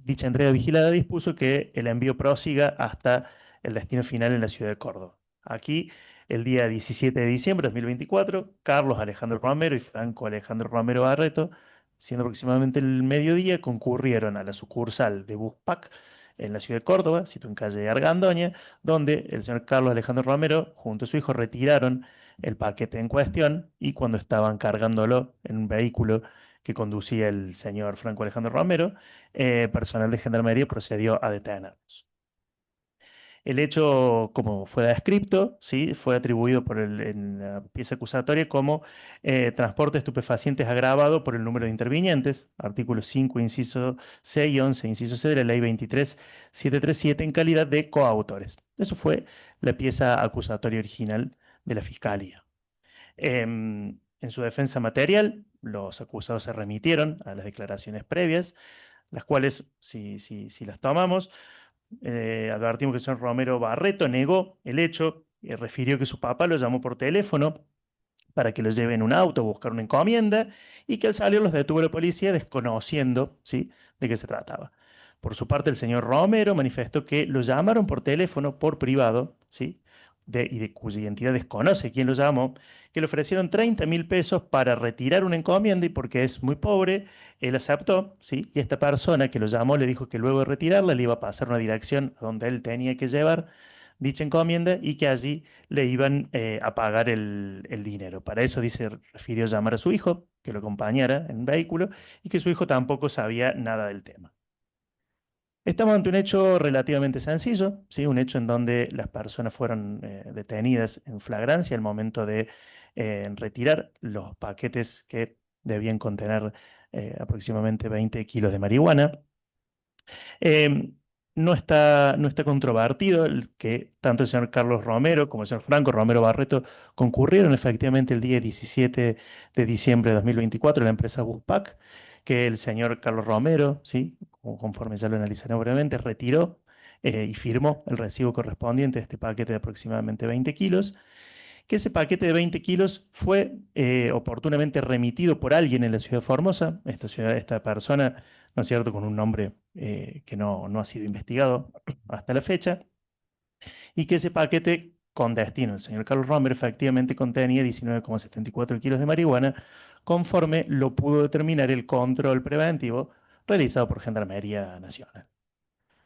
dicha entrega vigilada dispuso que el envío prosiga hasta el destino final en la ciudad de Córdoba. Aquí, el día 17 de diciembre de 2024, Carlos Alejandro Romero y Franco Alejandro Romero Barreto, siendo aproximadamente el mediodía, concurrieron a la sucursal de Buspack en la ciudad de Córdoba, situada en calle Argandoña, donde el señor Carlos Alejandro Romero, junto a su hijo, retiraron el paquete en cuestión y cuando estaban cargándolo en un vehículo que conducía el señor Franco Alejandro Romero, personal de Gendarmería procedió a detenerlos. El hecho, como fue descrito, ¿sí?, fue atribuido en la pieza acusatoria como transporte de estupefacientes agravado por el número de intervinientes, artículos 5, inciso C y 11, inciso C de la ley 23.737, en calidad de coautores. Eso fue la pieza acusatoria original de la Fiscalía. En su defensa material, los acusados se remitieron a las declaraciones previas, las cuales, si las tomamos, advertimos que el señor Romero Barreto negó el hecho y refirió que su papá lo llamó por teléfono para que lo lleve en un auto a buscar una encomienda y que al salir los detuvo la policía desconociendo, ¿sí?, de qué se trataba. Por su parte, el señor Romero manifestó que lo llamaron por teléfono, por privado, ¿sí?, y de cuya identidad desconoce quién lo llamó, que le ofrecieron 30.000 pesos para retirar una encomienda y porque es muy pobre, él aceptó, ¿sí? Y esta persona que lo llamó le dijo que luego de retirarla le iba a pasar una dirección a donde él tenía que llevar dicha encomienda y que allí le iban a pagar el dinero. Para eso, dice, refirió llamar a su hijo, que lo acompañara en un vehículo y que su hijo tampoco sabía nada del tema. Estamos ante un hecho relativamente sencillo, ¿sí?, un hecho en donde las personas fueron detenidas en flagrancia al momento de retirar los paquetes que debían contener aproximadamente 20 kilos de marihuana. Eh, no está controvertido el que tanto el señor Carlos Romero como el señor Franco Romero Barreto concurrieron efectivamente el día 17 de diciembre de 2024 a la empresa Buspack, que el señor Carlos Romero, ¿sí? Conforme ya lo analizaremos brevemente, retiró y firmó el recibo correspondiente a este paquete de aproximadamente 20 kilos, que ese paquete de 20 kilos fue oportunamente remitido por alguien en la ciudad de Formosa, esta persona, ¿no es cierto?, con un nombre que no ha sido investigado hasta la fecha, y que ese paquete con destino del señor Carlos Romer efectivamente contenía 19,74 kilos de marihuana, conforme lo pudo determinar el control preventivo realizado por Gendarmería Nacional.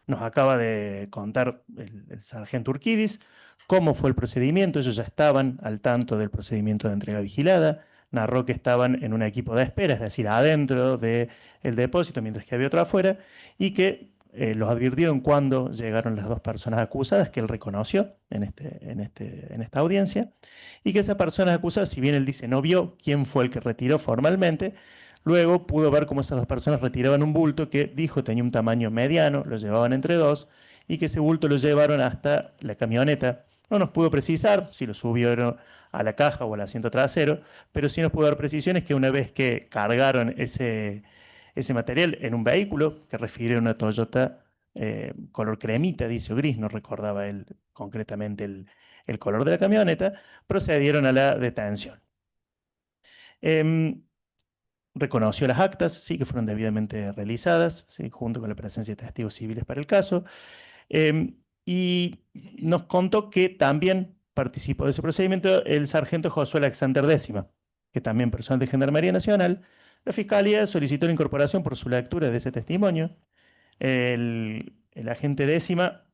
Nos acaba de contar el sargento Urquidis cómo fue el procedimiento. Ellos ya estaban al tanto del procedimiento de entrega vigilada. Narró que estaban en un equipo de espera, es decir, adentro del depósito, mientras que había otro afuera, y que los advirtieron cuando llegaron las dos personas acusadas, que él reconoció en esta audiencia, y que esas personas acusadas, si bien él dice no vio quién fue el que retiró formalmente, luego pudo ver cómo esas dos personas retiraban un bulto que dijo tenía un tamaño mediano, lo llevaban entre dos y que ese bulto lo llevaron hasta la camioneta. No nos pudo precisar si lo subieron a la caja o al asiento trasero, pero sí nos pudo dar precisiones que una vez que cargaron ese material en un vehículo, que refiere a una Toyota color cremita, dice, o gris, no recordaba él concretamente el color de la camioneta, procedieron a la detención. Em, Reconoció las actas, sí, que fueron debidamente realizadas, sí, junto con la presencia de testigos civiles para el caso, y nos contó que también participó de ese procedimiento el sargento Josué Alexander Décima, que también personal de Gendarmería Nacional. La Fiscalía solicitó la incorporación por su lectura de ese testimonio. El agente Décima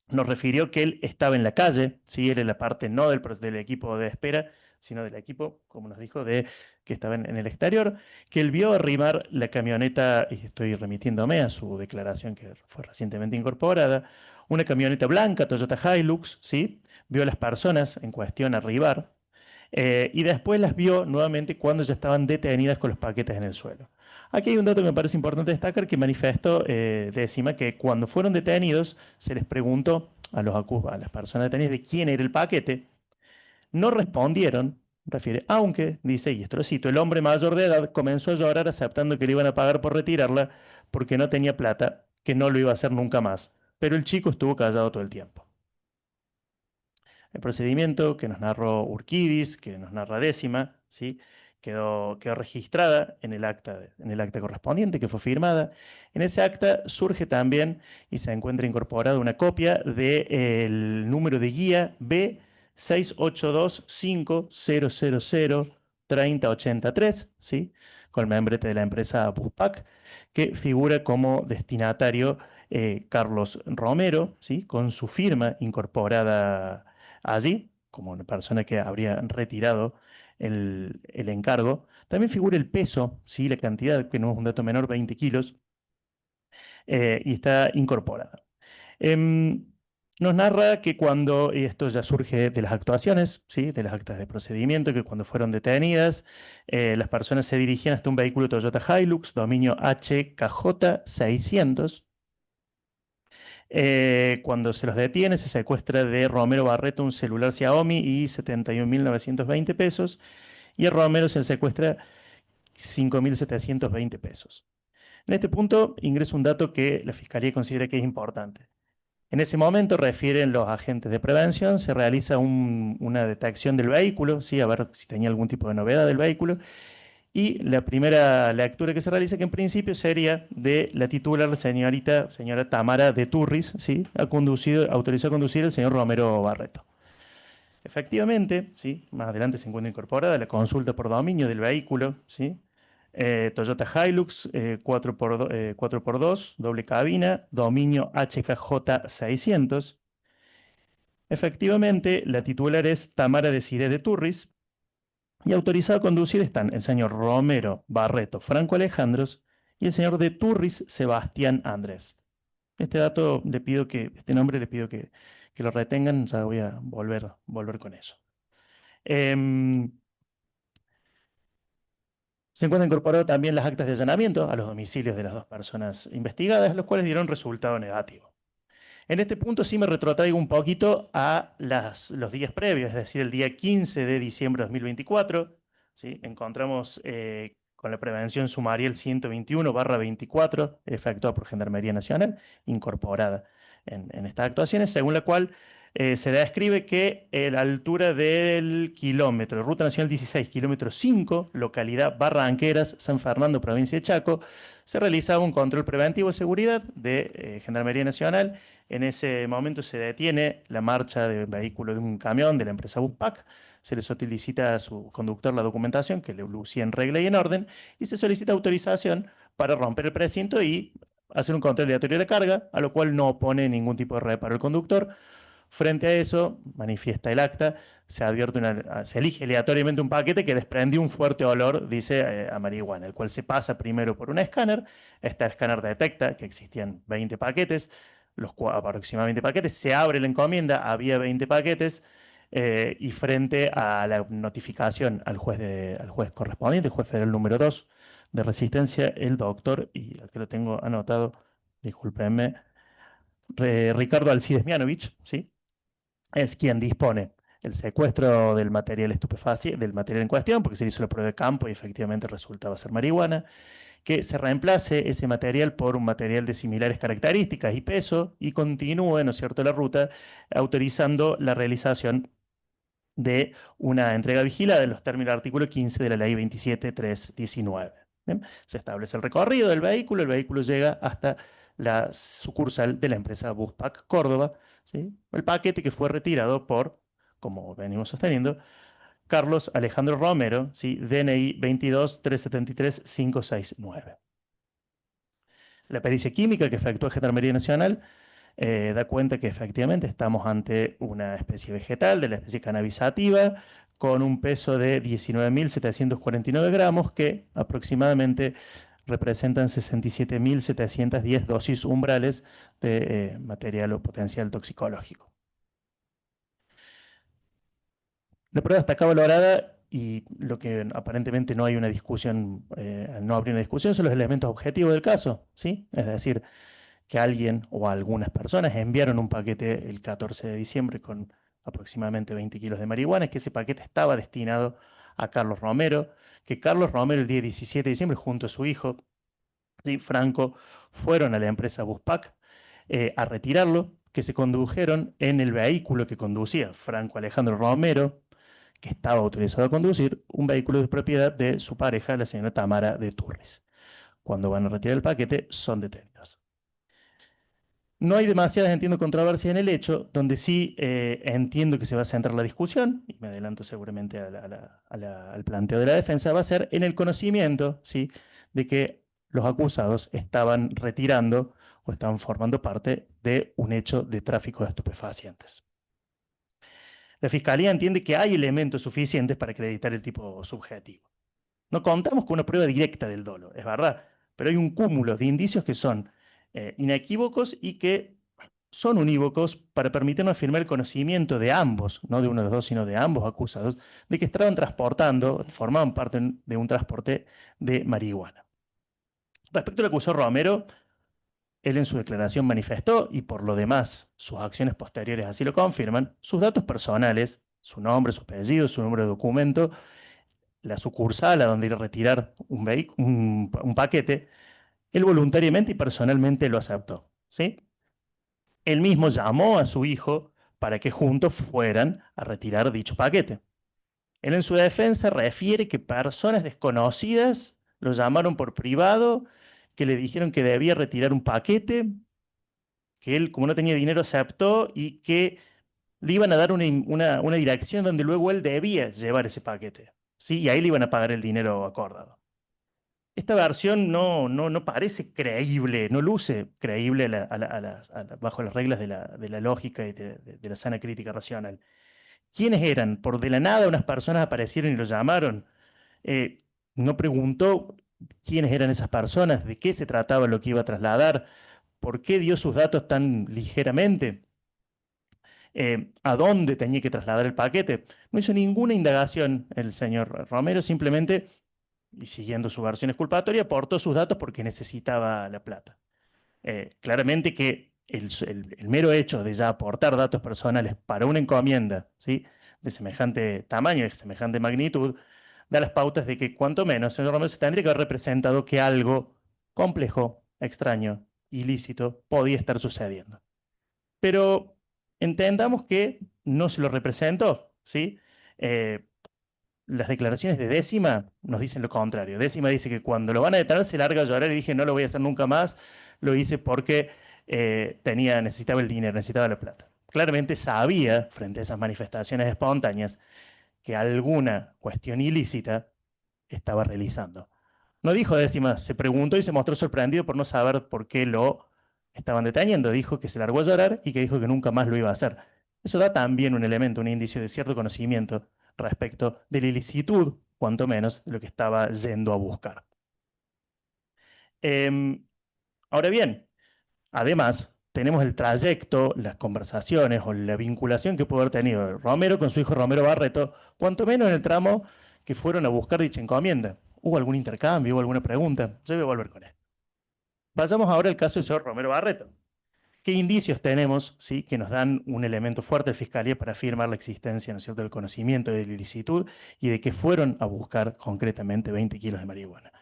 nos refirió que él estaba en la calle, ¿sí? Él en la parte no del equipo de espera, sino del equipo, como nos dijo, que estaba en el exterior, que él vio arrimar la camioneta, y estoy remitiéndome a su declaración que fue recientemente incorporada, una camioneta blanca, Toyota Hilux, ¿sí? Vio a las personas en cuestión arribar, y después las vio nuevamente cuando ya estaban detenidas con los paquetes en el suelo. Aquí hay un dato que me parece importante destacar que manifestó Décima, que cuando fueron detenidos se les preguntó a las personas detenidas de quién era el paquete. No respondieron, refiere, aunque, dice, y esto lo cito, el hombre mayor de edad comenzó a llorar aceptando que le iban a pagar por retirarla porque no tenía plata, que no lo iba a hacer nunca más. Pero el chico estuvo callado todo el tiempo. El procedimiento que nos narró Urquidis, que nos narra Décima, ¿sí? Quedó registrada en el acta correspondiente que fue firmada. En ese acta surge también y se encuentra incorporada una copia del número de guía B6825003083, ¿sí? Con el membrete de la empresa Buspack, que figura como destinatario Carlos Romero, ¿sí? Con su firma incorporada allí, como una persona que habría retirado el encargo. También figura el peso, ¿sí? La cantidad, que no es un dato menor, 20 kilos, y está incorporada. Em, Nos narra que cuando, y esto ya surge de las actuaciones, ¿sí? De las actas de procedimiento, que cuando fueron detenidas, las personas se dirigían hasta un vehículo Toyota Hilux, dominio HKJ 600. Cuando se los detiene, se secuestra de Romero Barreto un celular Xiaomi y 71.920 pesos, y a Romero se le secuestra 5.720 pesos. En este punto ingresa un dato que la Fiscalía considera que es importante. En ese momento, refieren los agentes de prevención, se realiza una detección del vehículo, ¿sí? A ver si tenía algún tipo de novedad del vehículo, y la primera lectura que se realiza, que en principio sería de la titular, señora Tamara de Turris, ¿sí? Autorizó a conducir el señor Romero Barreto. Efectivamente, ¿sí? Más adelante se encuentra incorporada la consulta por dominio del vehículo, ¿sí? Toyota Hilux 4x2, doble cabina, dominio HKJ 600. Efectivamente, la titular es Tamara Desiree de Turris, y autorizado a conducir están el señor Romero Barreto Franco Alejandros y el señor de Turris Sebastián Andrés. Este nombre le pido que lo retengan, ya voy a volver con eso. Em, Se encuentran incorporadas también las actas de allanamiento a los domicilios de las dos personas investigadas, los cuales dieron resultado negativo. En este punto sí me retrotraigo un poquito a los días previos, es decir, el día 15 de diciembre de 2024, ¿sí? Encontramos con la prevención sumarial 121/24, efectuada por Gendarmería Nacional, incorporada en estas actuaciones, según la cual se describe que a la altura del kilómetro, Ruta Nacional 16, kilómetro 5, localidad Barranqueras, San Fernando, provincia de Chaco, se realizaba un control preventivo de seguridad de Gendarmería Nacional. En ese momento se detiene la marcha de un vehículo de un camión de la empresa Buspack. Se le solicita a su conductor la documentación que le lucía en regla y en orden y se solicita autorización para romper el precinto y hacer un control aleatorio de la carga, a lo cual no opone ningún tipo de reparo el conductor. Frente a eso, manifiesta el acta, se elige aleatoriamente un paquete que desprendió un fuerte olor, dice, a marihuana, el cual se pasa primero por un escáner. Este escáner detecta que existían 20 paquetes, aproximadamente paquetes, se abre la encomienda, había 20 paquetes, y frente a la notificación al juez correspondiente, el juez federal número 2 de Resistencia, el doctor, y aquí lo tengo anotado, discúlpenme, Ricardo Alcides Mianovich, ¿sí? Es quien dispone el secuestro del material estupefaciente, del material en cuestión, porque se hizo la prueba de campo y efectivamente resultaba ser marihuana, que se reemplace ese material por un material de similares características y peso y continúe, ¿no es cierto?, la ruta, autorizando la realización de una entrega vigilada en los términos del artículo 15 de la ley 27.319. ¿Bien? Se establece el recorrido del vehículo, el vehículo llega hasta la sucursal de la empresa Buspack Córdoba, ¿sí? El paquete que fue retirado por, como venimos sosteniendo, Carlos Alejandro Romero, ¿sí? DNI 22-373-569. La pericia química que efectúa Gendarmería Nacional da cuenta que efectivamente estamos ante una especie vegetal de la especie cannabisativa con un peso de 19.749 gramos que aproximadamente representan 67.710 dosis umbrales de material o potencial toxicológico. La prueba está acá valorada y lo que aparentemente no hay una discusión, no habría una discusión, son los elementos objetivos del caso, ¿sí? Es decir, que alguien o algunas personas enviaron un paquete el 14 de diciembre con aproximadamente 20 kilos de marihuana, que ese paquete estaba destinado a Carlos Romero, que Carlos Romero el día 17 de diciembre junto a su hijo, ¿sí?, Franco, fueron a la empresa Buspack a retirarlo, que se condujeron en el vehículo que conducía Franco Alejandro Romero, que estaba autorizado a conducir, un vehículo de propiedad de su pareja, la señora Tamara de Turris. Cuando van a retirar el paquete, son detenidos. No hay demasiadas, entiendo, controversias en el hecho, donde sí entiendo que se va a centrar la discusión, y me adelanto seguramente al planteo de la defensa, va a ser en el conocimiento, ¿sí?, de que los acusados estaban retirando o estaban formando parte de un hecho de tráfico de estupefacientes. La Fiscalía entiende que hay elementos suficientes para acreditar el tipo subjetivo. No contamos con una prueba directa del dolo, es verdad, pero hay un cúmulo de indicios que son inequívocos y que son unívocos para permitirnos afirmar el conocimiento de ambos, no de uno de los dos, sino de ambos acusados, de que estaban transportando, formaban parte de un transporte de marihuana. Respecto al acusado Romero, él en su declaración manifestó, y por lo demás sus acciones posteriores así lo confirman, sus datos personales, su nombre, su apellido, su número de documento, la sucursal a donde ir a retirar un paquete, él voluntariamente y personalmente lo aceptó, ¿sí? Él mismo llamó a su hijo para que juntos fueran a retirar dicho paquete. Él en su defensa refiere que personas desconocidas lo llamaron por privado, que le dijeron que debía retirar un paquete, que él, como no tenía dinero, aceptó y que le iban a dar una dirección donde luego él debía llevar ese paquete, ¿sí? Y ahí le iban a pagar el dinero acordado. Esta versión no parece creíble, no luce creíble bajo las reglas de la lógica y de la sana crítica racional. ¿Quiénes eran? Por de la nada unas personas aparecieron y lo llamaron. No preguntó quiénes eran esas personas, de qué se trataba lo que iba a trasladar, por qué dio sus datos tan ligeramente, a dónde tenía que trasladar el paquete. No hizo ninguna indagación el señor Romero, simplemente y siguiendo su versión exculpatoria, aportó sus datos porque necesitaba la plata. Claramente que el mero hecho de ya aportar datos personales para una encomienda, ¿sí?, de semejante tamaño y de semejante magnitud, da las pautas de que cuanto menos el señor Romero se tendría que haber representado que algo complejo, extraño, ilícito podía estar sucediendo. Pero entendamos que no se lo representó, ¿sí? Las declaraciones de Décima nos dicen lo contrario. Décima dice que cuando lo van a detener se larga a llorar y dije no lo voy a hacer nunca más, lo hice porque necesitaba el dinero, necesitaba la plata. Claramente sabía, frente a esas manifestaciones espontáneas, que alguna cuestión ilícita estaba realizando. No dijo Décima, se preguntó y se mostró sorprendido por no saber por qué lo estaban deteniendo. Dijo que se largó a llorar y que dijo que nunca más lo iba a hacer. Eso da también un elemento, un indicio de cierto conocimiento respecto de la ilicitud, cuanto menos, de lo que estaba yendo a buscar. Ahora bien, además, tenemos el trayecto, las conversaciones o la vinculación que pudo haber tenido Romero con su hijo Romero Barreto, cuanto menos en el tramo que fueron a buscar dicha encomienda. ¿Hubo algún intercambio? ¿Hubo alguna pregunta? Yo voy a volver con él. Vayamos ahora al caso del señor Romero Barreto. ¿Qué indicios tenemos, sí, que nos dan un elemento fuerte de Fiscalía para afirmar la existencia, ¿no es cierto?, del conocimiento de la ilicitud y de que fueron a buscar concretamente 20 kilos de marihuana?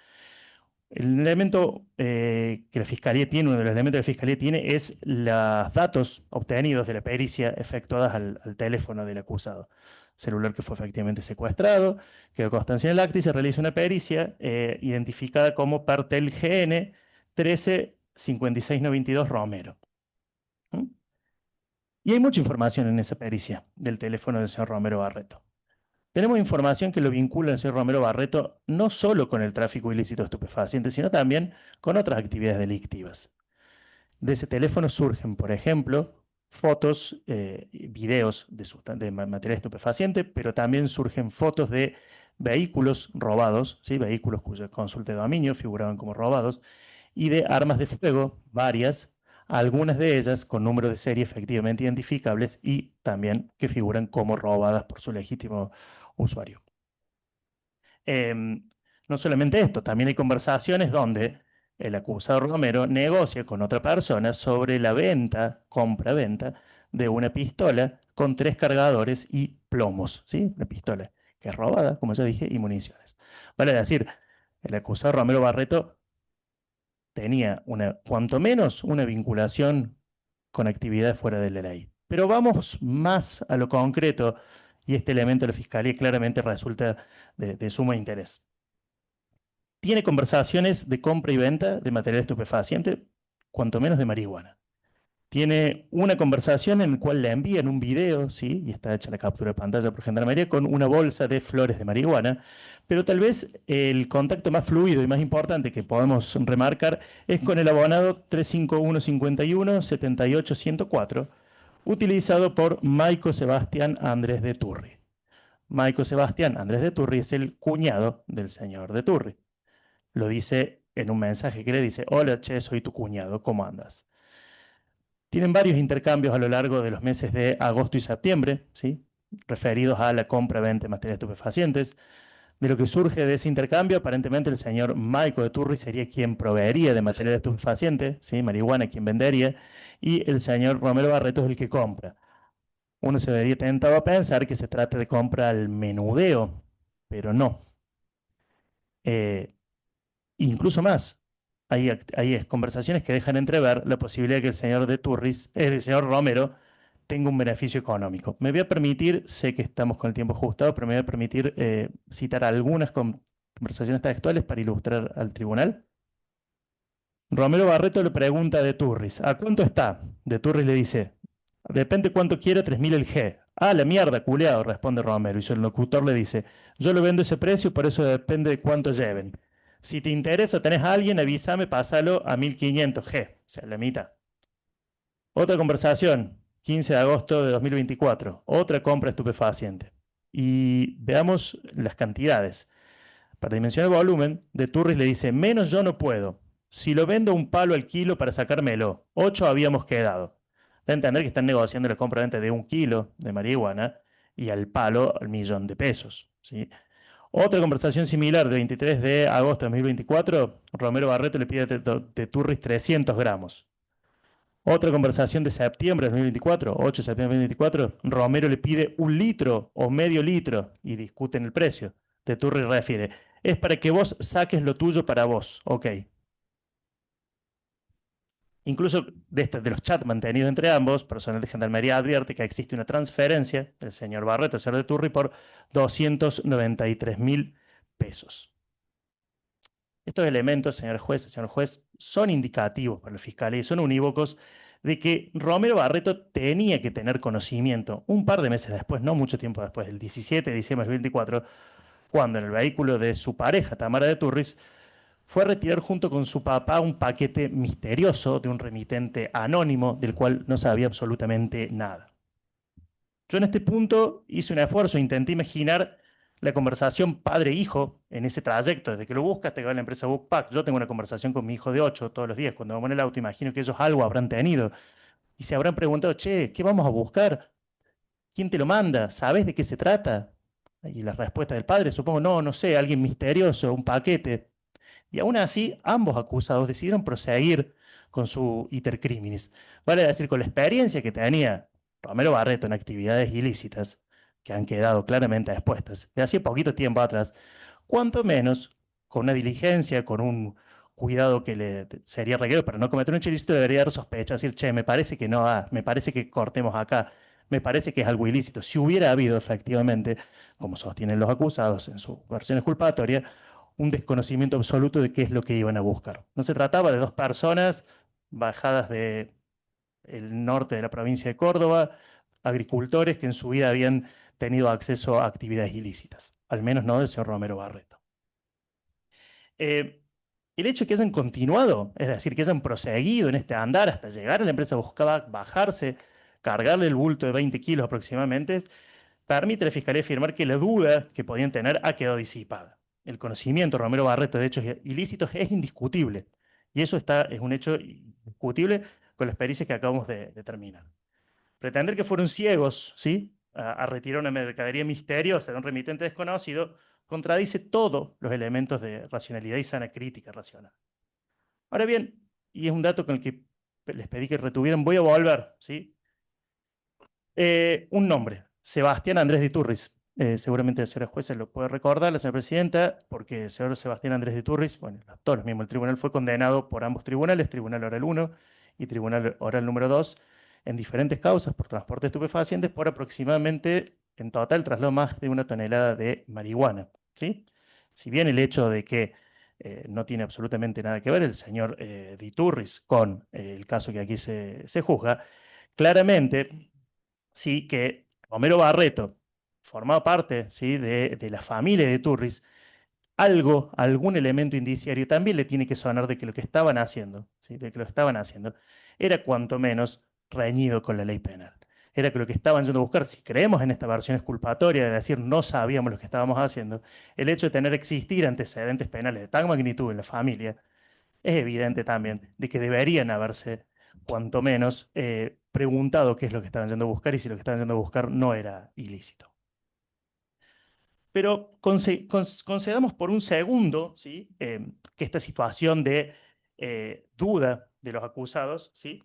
El elemento que la Fiscalía tiene, uno de los elementos que la Fiscalía tiene, es los datos obtenidos de la pericia efectuadas al teléfono del acusado. Celular que fue efectivamente secuestrado, quedó constancia en el acta y se realiza una pericia identificada como Partel GN 135692 Romero. ¿Mm? Y hay mucha información en esa pericia del teléfono del señor Romero Barreto. Tenemos información que lo vincula al señor Romero Barreto no solo con el tráfico ilícito de estupefacientes, sino también con otras actividades delictivas. De ese teléfono surgen, por ejemplo, fotos, videos de material estupefaciente, pero también surgen fotos de vehículos robados, ¿sí?, vehículos cuya consulta de dominio figuraban como robados, y de armas de fuego, varias, algunas de ellas con número de serie efectivamente identificables y también que figuran como robadas por su legítimo usuario. No solamente esto, también hay conversaciones donde el acusado Romero negocia con otra persona sobre la venta, compra-venta, de una pistola con 3 cargadores y plomos, ¿sí? Una pistola que es robada, como ya dije, y municiones. Vale decir, el acusado Romero Barreto tenía cuanto menos una vinculación con actividades fuera de la ley. Pero vamos más a lo concreto, y este elemento de la Fiscalía claramente resulta de suma interés. Tiene conversaciones de compra y venta de material estupefaciente, cuanto menos de marihuana. Tiene una conversación en la cual le envían un video, ¿sí?, y está hecha la captura de pantalla por Gendarmería, con una bolsa de flores de marihuana, pero tal vez el contacto más fluido y más importante que podemos remarcar es con el abonado 35151 78104, utilizado por Maico Sebastián Andrés de Turri. Maico Sebastián Andrés de Turri es el cuñado del señor de Turri. Lo dice en un mensaje que le dice: hola, che, soy tu cuñado, ¿cómo andas? Tienen varios intercambios a lo largo de los meses de agosto y septiembre, ¿sí?, referidos a la compra-venta de materiales estupefacientes. De lo que surge de ese intercambio, aparentemente el señor Maico de Turri sería quien proveería de material estupefaciente, ¿sí?, marihuana, quien vendería, y el señor Romero Barreto es el que compra. Uno se vería tentado a pensar que se trata de compra al menudeo, pero no. Incluso más, hay conversaciones que dejan entrever la posibilidad de que el señor de Turris, el señor Romero, tenga un beneficio económico. Me voy a permitir, sé que estamos con el tiempo ajustado, pero me voy a permitir citar algunas conversaciones textuales para ilustrar al tribunal. Romero Barreto le pregunta a de Turris: ¿a cuánto está? De Turris le dice: depende cuánto quiera, 3.000 el G. Ah, la mierda, culeado, responde Romero. Y su locutor le dice: yo lo vendo ese precio, por eso depende de cuánto lleven. Si te interesa o tenés a alguien, avísame, pásalo a 1.500 G, o sea, la mitad. Otra conversación, 15 de agosto de 2024, otra compra estupefaciente. Y veamos las cantidades. Para dimensionar el volumen, de Turris le dice: menos yo no puedo. Si lo vendo un palo al kilo para sacármelo, 8 habíamos quedado. Da a entender que están negociando la compra-venta de 1 kilo de marihuana y al palo al 1.000.000 de pesos, ¿sí? Otra conversación similar, del 23 de agosto de 2024, Romero Barreto le pide de Turris 300 gramos. Otra conversación de septiembre de 2024, 8 de septiembre de 2024, Romero le pide 1 litro o medio litro y discuten el precio. De Turris refiere, es para que vos saques lo tuyo para vos, ok. Incluso de los chats mantenidos entre ambos, personal de Gendarmería advierte que existe una transferencia del señor Barreto, el señor de Turri, por 293.000 pesos. Estos elementos, señor juez, son indicativos para la fiscalía y son unívocos de que Romero Barreto tenía que tener conocimiento un par de meses después, no mucho tiempo después, del 17 de diciembre de 2024, cuando en el vehículo de su pareja, Tamara de Turris, fue a retirar junto con su papá un paquete misterioso de un remitente anónimo del cual no sabía absolutamente nada. Yo en este punto hice un esfuerzo, intenté imaginar la conversación padre-hijo en ese trayecto, desde que lo busca hasta que va a la empresa Bookpack. Yo tengo una conversación con mi hijo de 8 todos los días cuando vamos en el auto, imagino que ellos algo habrán tenido y se habrán preguntado, che, ¿qué vamos a buscar? ¿Quién te lo manda? ¿Sabes de qué se trata? Y la respuesta del padre, supongo, no, no sé, alguien misterioso, un paquete. Y aún así, ambos acusados decidieron proseguir con su iter criminis. Vale decir, con la experiencia que tenía Romero Barreto en actividades ilícitas, que han quedado claramente expuestas de hacía poquito tiempo atrás, cuanto menos con una diligencia, con un cuidado que le sería requerido para no cometer un hecho ilícito, debería dar sospecha, decir, che, me parece que no va, me parece que cortemos acá, me parece que es algo ilícito. Si hubiera habido efectivamente, como sostienen los acusados en sus versiones culpatorias, un desconocimiento absoluto de qué es lo que iban a buscar. No se trataba de dos personas bajadas del norte de la provincia de Córdoba, agricultores que en su vida habían tenido acceso a actividades ilícitas, al menos no del señor Romero Barreto. El hecho de que hayan continuado, es decir, que hayan proseguido en este andar hasta llegar a la empresa, buscaba bajarse, cargarle el bulto de 20 kilos aproximadamente, permite a la Fiscalía afirmar que la duda que podían tener ha quedado disipada. El conocimiento de Romero Barreto de hechos ilícitos es indiscutible. Y eso es un hecho indiscutible con las pericias que acabamos de determinar. Pretender que fueron ciegos, ¿sí?, a retirar una mercadería misteriosa de un remitente desconocido contradice todos los elementos de racionalidad y sana crítica racional. Ahora bien, y es un dato con el que les pedí que retuvieran, voy a volver, ¿sí? Un nombre, Sebastián Andrés de Iturris. Seguramente la señora jueza lo puede recordar, la señora presidenta, porque el señor Sebastián Andrés de Iturris, bueno, todos los mismos, el tribunal fue condenado por ambos tribunales, Tribunal Oral 1 y Tribunal Oral número 2, en diferentes causas por transporte de estupefacientes por aproximadamente, en total, traslado más de 1 tonelada de marihuana, ¿sí? Si bien el hecho de que no tiene absolutamente nada que ver el señor de Iturris con el caso que aquí se juzga, claramente sí que Romero Barreto formaba parte, ¿sí?, de la familia de Turris, algún elemento indiciario también le tiene que sonar de que lo que estaban haciendo, ¿sí?, de que lo estaban haciendo, era cuanto menos reñido con la ley penal. Era que lo que estaban yendo a buscar, si creemos en esta versión exculpatoria de decir no sabíamos lo que estábamos haciendo, el hecho de tener existir antecedentes penales de tal magnitud en la familia, es evidente también de que deberían haberse, cuanto menos, preguntado qué es lo que estaban yendo a buscar y si lo que estaban yendo a buscar no era ilícito. Pero concedamos por un segundo, ¿sí?, que esta situación de duda de los acusados, ¿sí?,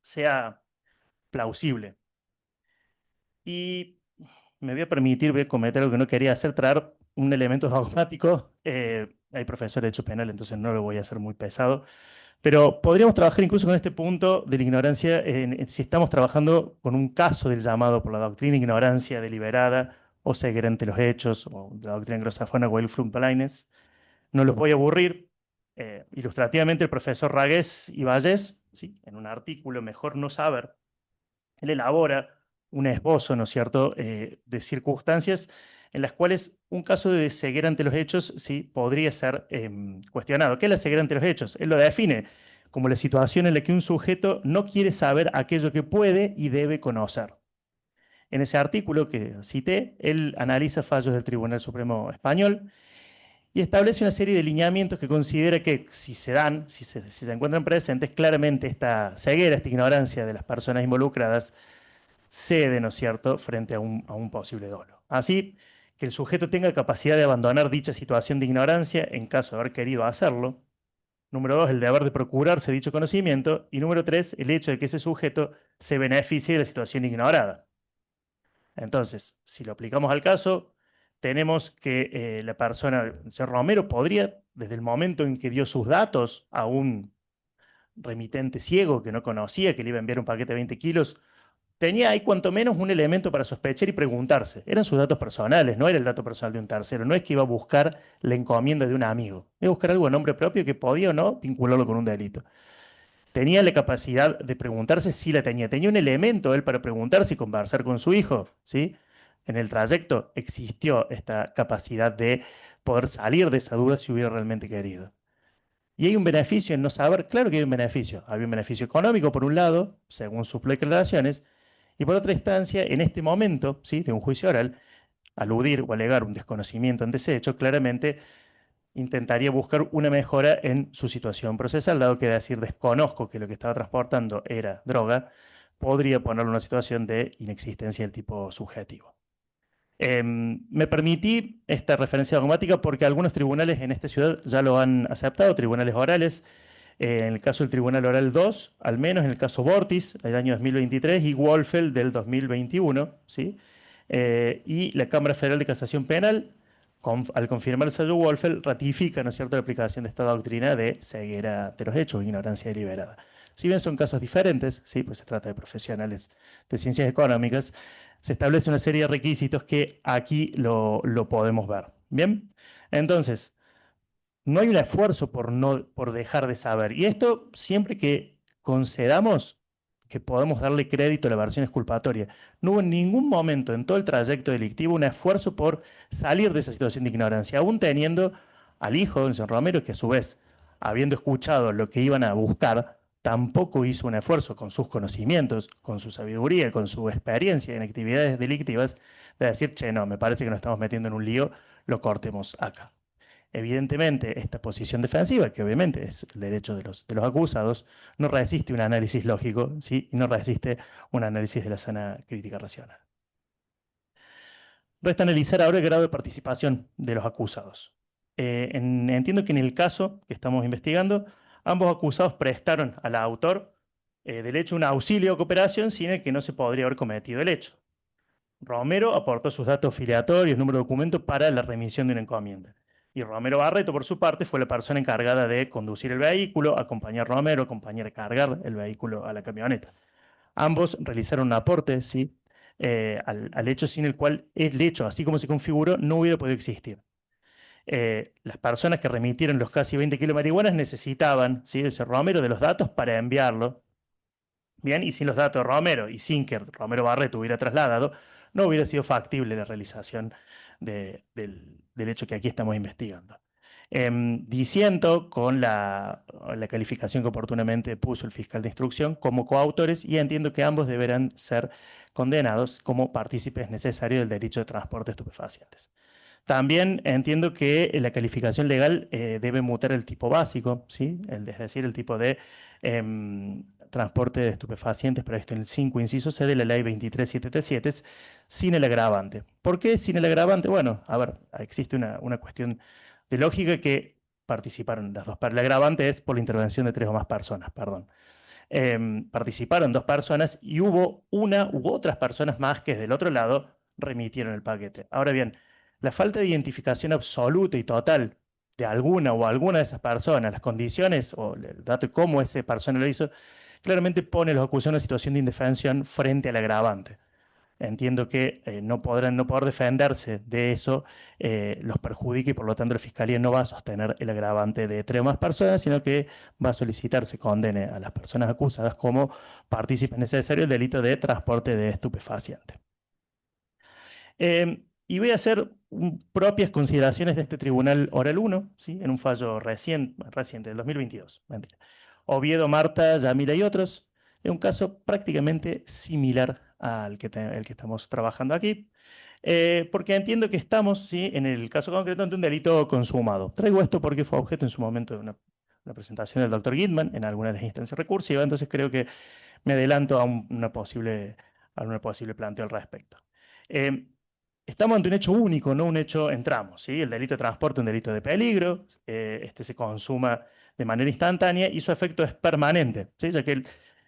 sea plausible. Y me voy a permitir, voy a cometer algo que no quería hacer, traer un elemento dogmático. Hay profesor de derecho penal, entonces no lo voy a hacer muy pesado. Pero podríamos trabajar incluso con este punto de la ignorancia si estamos trabajando con un caso del llamado por la doctrina ignorancia deliberada o ceguera ante los hechos, o la doctrina anglosajona Willflugblindness. No los voy a aburrir. Ilustrativamente, el profesor Ragués y Vallés, ¿sí?, en un artículo Mejor no saber, él elabora un esbozo, ¿no es cierto?, de circunstancias en las cuales un caso de ceguera ante los hechos sí podría ser cuestionado. ¿Qué es la ceguera ante los hechos? Él lo define como la situación en la que un sujeto no quiere saber aquello que puede y debe conocer. En ese artículo que cité, él analiza fallos del Tribunal Supremo Español y establece una serie de lineamientos que considera que si se encuentran presentes, claramente esta ceguera, esta ignorancia de las personas involucradas cede, ¿no es cierto?, frente a un posible dolo. Así que el sujeto tenga capacidad de abandonar dicha situación de ignorancia en caso de haber querido hacerlo. Número 2, el deber de procurarse dicho conocimiento. Y número 3, el hecho de que ese sujeto se beneficie de la situación ignorada. Entonces, si lo aplicamos al caso, tenemos que la persona, el señor Romero, podría, desde el momento en que dio sus datos a un remitente ciego que no conocía, que le iba a enviar un paquete de 20 kilos, tenía ahí cuanto menos un elemento para sospechar y preguntarse. Eran sus datos personales, no era el dato personal de un tercero. No es que iba a buscar la encomienda de un amigo. Iba a buscar algo a nombre propio que podía o no vincularlo con un delito. Tenía la capacidad de preguntarse si la tenía. Tenía un elemento él para preguntarse y conversar con su hijo, ¿sí? En el trayecto existió esta capacidad de poder salir de esa duda si hubiera realmente querido. Y hay un beneficio en no saber, claro que hay un beneficio. Había un beneficio económico, por un lado, según sus declaraciones, y por otra instancia, en este momento, ¿sí?, de un juicio oral, aludir o alegar un desconocimiento ante ese hecho, claramente intentaría buscar una mejora en su situación procesal, dado que decir desconozco que lo que estaba transportando era droga, podría ponerlo en una situación de inexistencia del tipo subjetivo. Me permití esta referencia dogmática porque algunos tribunales en esta ciudad ya lo han aceptado, tribunales orales. En el caso del Tribunal Oral 2, al menos en el caso Vortis, del año 2023, y Wolfeld del 2021, ¿sí? Y la Cámara Federal de Casación Penal, al confirmar el sello Wolfeld, ratifica, ¿no es cierto?, la aplicación de esta doctrina de ceguera de los hechos, ignorancia deliberada. Si bien son casos diferentes, ¿sí?, pues se trata de profesionales de ciencias económicas, se establece una serie de requisitos que aquí lo podemos ver. Bien, entonces, no hay un esfuerzo por dejar de saber. Y esto siempre que concedamos que podemos darle crédito a la versión exculpatoria. No hubo en ningún momento en todo el trayecto delictivo un esfuerzo por salir de esa situación de ignorancia, aún teniendo al hijo del señor Romero, que a su vez, habiendo escuchado lo que iban a buscar, tampoco hizo un esfuerzo con sus conocimientos, con su sabiduría, con su experiencia en actividades delictivas, de decir, che, no, me parece que nos estamos metiendo en un lío, lo cortemos acá. Evidentemente, esta posición defensiva, que obviamente es el derecho de los acusados, no resiste un análisis lógico, ¿sí?, y no resiste un análisis de la sana crítica racional. Resta analizar ahora el grado de participación de los acusados. Entiendo que en el caso que estamos investigando, ambos acusados prestaron al autor del hecho un auxilio o cooperación sin el que no se podría haber cometido el hecho. Romero aportó sus datos filiatorios, número de documento para la remisión de una encomienda. Y Romero Barreto, por su parte, fue la persona encargada de conducir el vehículo, acompañar a Romero, acompañar a cargar el vehículo a la camioneta. Ambos realizaron un aporte, ¿sí?, al hecho sin el cual el hecho, así como se configuró, no hubiera podido existir. Las personas que remitieron los casi 20 kilos de marihuana necesitaban, ¿sí?, ese Romero de los datos para enviarlo. Bien, y sin los datos de Romero y sin que Romero Barreto hubiera trasladado, no hubiera sido factible la realización del hecho que aquí estamos investigando. Diciendo con la calificación que oportunamente puso el fiscal de instrucción como coautores, y entiendo que ambos deberán ser condenados como partícipes necesarios del derecho de transporte de estupefacientes. También entiendo que la calificación legal debe mutar el tipo básico, ¿sí?, es decir, el tipo de transporte de estupefacientes previsto en el 5, inciso C de la ley 23777, sin el agravante. ¿Por qué sin el agravante? Bueno, a ver, existe una cuestión de lógica que participaron las dos. El agravante es por la intervención de 3 o más personas, perdón. Participaron 2 personas y hubo una u otras personas más que del otro lado remitieron el paquete. Ahora bien, la falta de identificación absoluta y total de alguna o alguna de esas personas, las condiciones o el dato de cómo esa persona lo hizo, claramente pone a los acusados en una situación de indefensión frente al agravante. Entiendo que no poder defenderse de eso los perjudica y por lo tanto la Fiscalía no va a sostener el agravante de 3 o más personas, sino que va a solicitar se condene a las personas acusadas como partícipes necesarios del delito de transporte de estupefaciente. Y voy a hacer propias consideraciones de este Tribunal Oral 1, ¿sí?, en un fallo reciente, del 2022. Mentira. Oviedo, Marta, Yamila y otros. Es un caso prácticamente similar al que estamos trabajando aquí, porque entiendo que estamos, ¿sí?, en el caso concreto ante un delito consumado. Traigo esto porque fue objeto en su momento de una presentación del doctor Gitman en alguna de las instancias recursivas, entonces creo que me adelanto a una posible planteo al respecto. estamos ante un hecho único, no un hecho en tramos, ¿sí? El delito de transporte es un delito de peligro, este se consuma de manera instantánea y su efecto es permanente, ¿sí? Ya que el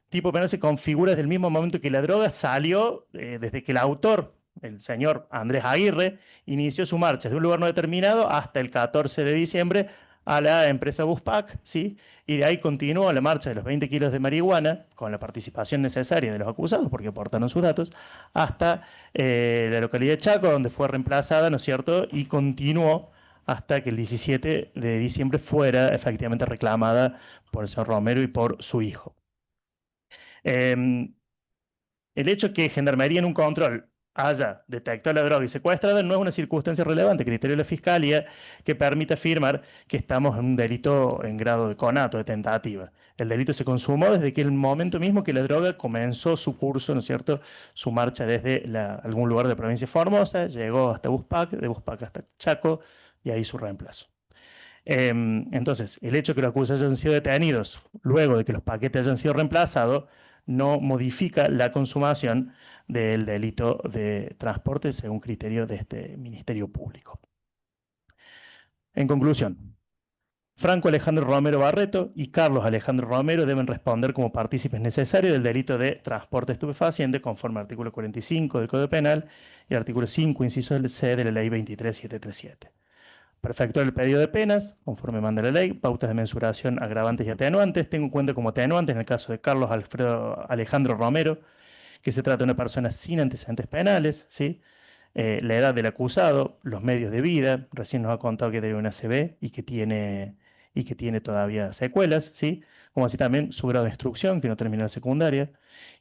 tipo penal se configura desde el mismo momento que la droga salió, desde que el autor, el señor Andrés Aguirre, inició su marcha de un lugar no determinado hasta el 14 de diciembre a la empresa Buspack, ¿sí? Y de ahí continuó la marcha de los 20 kilos de marihuana, con la participación necesaria de los acusados, porque aportaron sus datos, hasta la localidad de Chaco, donde fue reemplazada, ¿no es cierto? Y continuó hasta que el 17 de diciembre fuera efectivamente reclamada por el señor Romero y por su hijo. Em, el hecho que Gendarmería en un control haya detectado la droga y secuestrada no es una circunstancia relevante, criterio de la Fiscalía, que permite afirmar que estamos en un delito en grado de conato, de tentativa. El delito se consumó desde que el momento mismo que la droga comenzó su curso, ¿no es cierto?, su marcha desde algún lugar de provincia de Formosa, llegó hasta Buspac, de Buspac hasta Chaco, y ahí su reemplazo. Entonces, el hecho de que los acusados hayan sido detenidos luego de que los paquetes hayan sido reemplazados no modifica la consumación del delito de transporte según criterio de este Ministerio Público. En conclusión, Franco Alejandro Romero Barreto y Carlos Alejandro Romero deben responder como partícipes necesarios del delito de transporte estupefaciente conforme al artículo 45 del Código Penal y artículo 5, inciso C de la Ley 23737. Para efectuar el pedido de penas, conforme manda la ley, pautas de mensuración, agravantes y atenuantes, tengo en cuenta como atenuantes en el caso de Carlos Alfredo Alejandro Romero, que se trata de una persona sin antecedentes penales, ¿sí? La edad del acusado, los medios de vida, recién nos ha contado que tiene una ACV y que tiene todavía secuelas, ¿sí? Como así también su grado de instrucción, que no terminó la secundaria.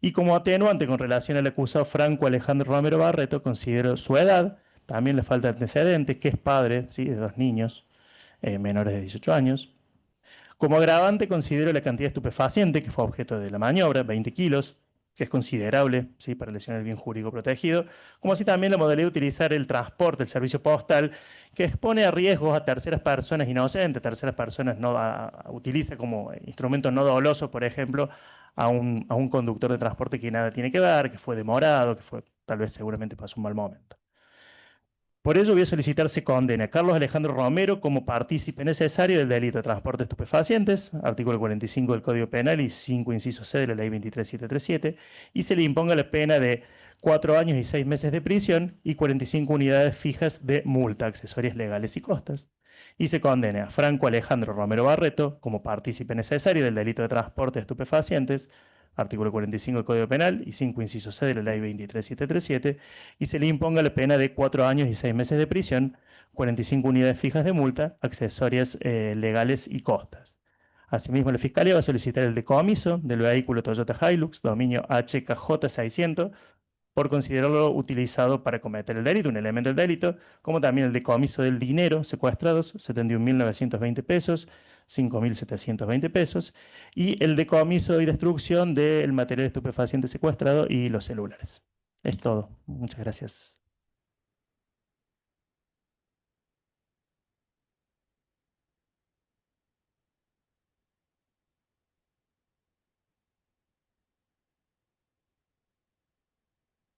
Y como atenuante con relación al acusado Franco Alejandro Romero Barreto, considero su edad, también le falta antecedentes, que es padre, ¿sí?, de 2 niños menores de 18 años. Como agravante considero la cantidad de estupefaciente que fue objeto de la maniobra, 20 kilos, que es considerable, ¿sí?, para lesionar el bien jurídico protegido, como así también la modalidad de utilizar el transporte, el servicio postal, que expone a riesgos a terceras personas inocentes, terceras personas no utiliza como instrumento no doloso, por ejemplo, a un conductor de transporte que nada tiene que ver, que fue demorado, que fue, tal vez seguramente pasó un mal momento. Por ello voy a solicitar se condene a Carlos Alejandro Romero como partícipe necesario del delito de transporte de estupefacientes, artículo 45 del Código Penal y 5 inciso C de la Ley 23737, y se le imponga la pena de 4 años y 6 meses de prisión y 45 unidades fijas de multa, accesorias legales y costas. Y se condene a Franco Alejandro Romero Barreto como partícipe necesario del delito de transporte de estupefacientes, artículo 45 del Código Penal y 5 inciso C de la Ley 23737, y se le imponga la pena de 4 años y 6 meses de prisión, 45 unidades fijas de multa, accesorias legales y costas. Asimismo, la Fiscalía va a solicitar el decomiso del vehículo Toyota Hilux, dominio HKJ 600, por considerarlo utilizado para cometer el delito, un elemento del delito, como también el decomiso del dinero secuestrados, 71.920 pesos, 5.720 pesos, y el decomiso y destrucción del material estupefaciente secuestrado y los celulares. Es todo. Muchas gracias.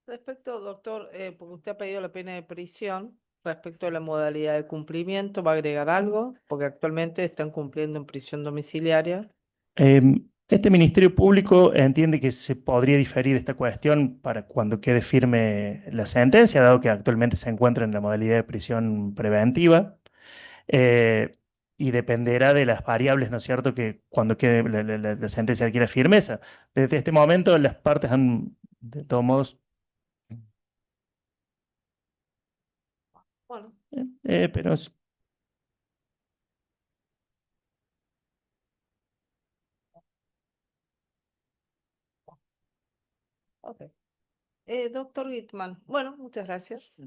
Respecto, doctor, porque usted ha pedido la pena de prisión, respecto a la modalidad de cumplimiento, ¿va a agregar algo? Porque actualmente están cumpliendo en prisión domiciliaria. Este Ministerio Público entiende que se podría diferir esta cuestión para cuando quede firme la sentencia, dado que actualmente se encuentra en la modalidad de prisión preventiva, eh, y dependerá de las variables, ¿no es cierto?, que cuando quede la sentencia adquiera firmeza. Desde este momento las partes han, de todos modos, Bueno, pero ok. Doctor Gitman, bueno, muchas gracias.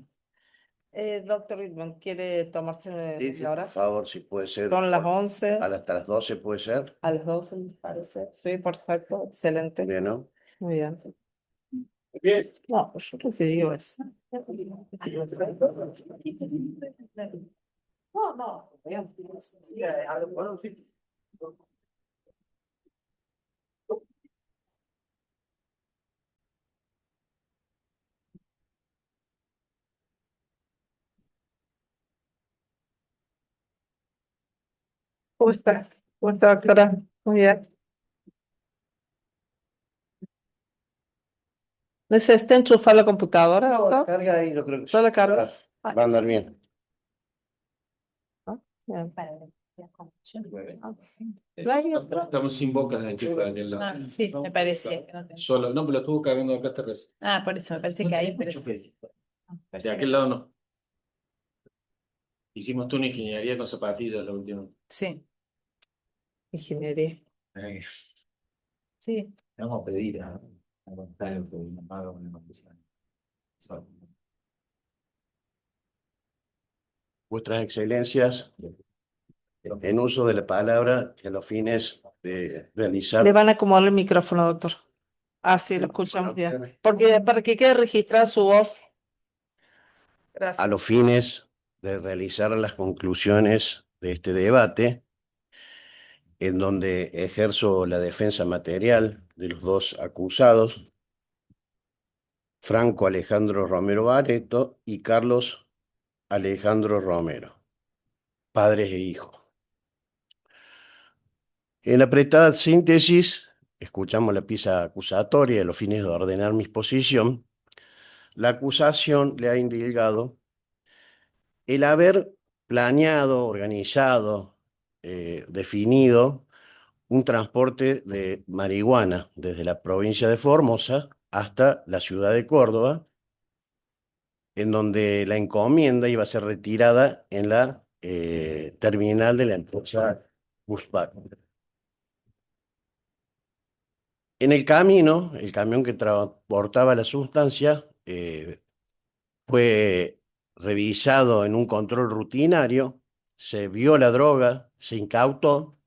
Doctor Gitman, ¿quiere tomarse Sí, sí, la hora? por favor, si puede ser. Son las 11, Hasta las 12 puede ser. a las 12 me parece. Sí, perfecto, excelente. Bien, ¿no? Muy bien. Bien. No, yo lo que digo es. No, no, bien. Sí, algo, bueno, sí. ¿Cómo está? ¿Cómo está, doctora? Muy bien. ¿Necesita enchufar la computadora, No, doctor? carga ahí, yo creo que ¿Solo carga? Ah, va a andar eso. bien. Ah, bien. Estamos sin bocas de enchufe, Daniela. Ah, sí, me parecía que no tenía. Solo, no, me lo estuvo cargando acá hasta recién. Ah, por eso me parece que ahí. Enchufe. Ah, De parece aquel que- lado no. Hicimos tú una ingeniería con zapatillas la última. Sí, Ingeniería. sí. Vamos a pedir a Gonzalo que nos haga una confesión. Vuestras excelencias, en uso de la palabra a los fines de realizar Le van a acomodar el micrófono, doctor. Ah, sí, lo escuchamos bien. Porque para que quede registrada su voz. a Gracias. los fines de realizar las conclusiones de este debate, en donde ejerzo la defensa material de los dos acusados, Franco Alejandro Romero Barreto y Carlos Alejandro Romero, padres e hijos. En la apretada síntesis, escuchamos la pieza acusatoria a los fines de ordenar mi exposición. La acusación le ha indicado el haber planeado, organizado, definido un transporte de marihuana desde la provincia de Formosa hasta la ciudad de Córdoba, en donde la encomienda iba a ser retirada en la terminal de la empresa Buspack. En el camino, el camión que transportaba la sustancia fue revisado en un control rutinario, se vio la droga, se incautó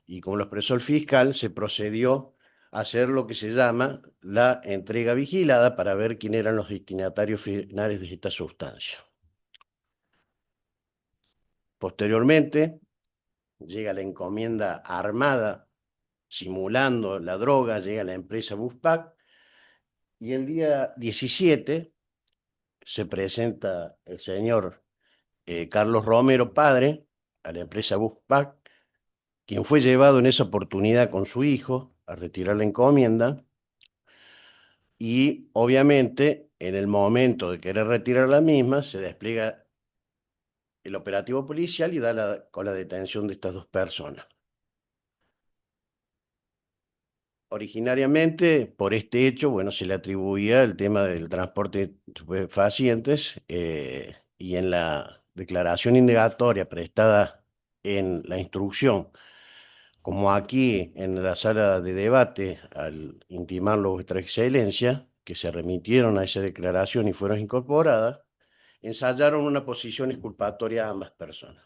y como lo expresó el fiscal, se procedió a hacer lo que se llama la entrega vigilada para ver quién eran los destinatarios finales de esta sustancia. Posteriormente, llega la encomienda armada, simulando la droga, llega la empresa Buspack, y el día 17 se presenta el señor Carlos Romero, padre, a la empresa Buspack, quien fue llevado en esa oportunidad con su hijo a retirar la encomienda, y obviamente en el momento de querer retirar la misma se despliega el operativo policial y da con la detención de estas dos personas. Originariamente, por este hecho, bueno, se le atribuía el tema del transporte de estupefacientes y en la declaración indagatoria prestada en la instrucción, como aquí en la sala de debate, al intimarlo vuestra excelencia, que se remitieron a esa declaración y fueron incorporadas, ensayaron una posición exculpatoria a ambas personas.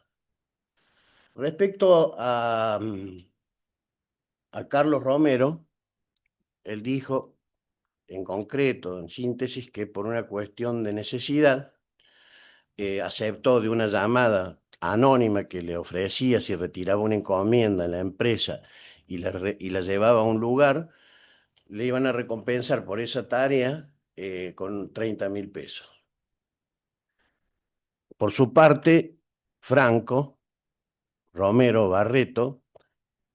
Respecto a Carlos Romero, él dijo en concreto, en síntesis, que por una cuestión de necesidad, aceptó de una llamada anónima que le ofrecía si retiraba una encomienda en la empresa y la llevaba a un lugar, le iban a recompensar por esa tarea con 30.000 pesos. Por su parte, Franco Romero Barreto,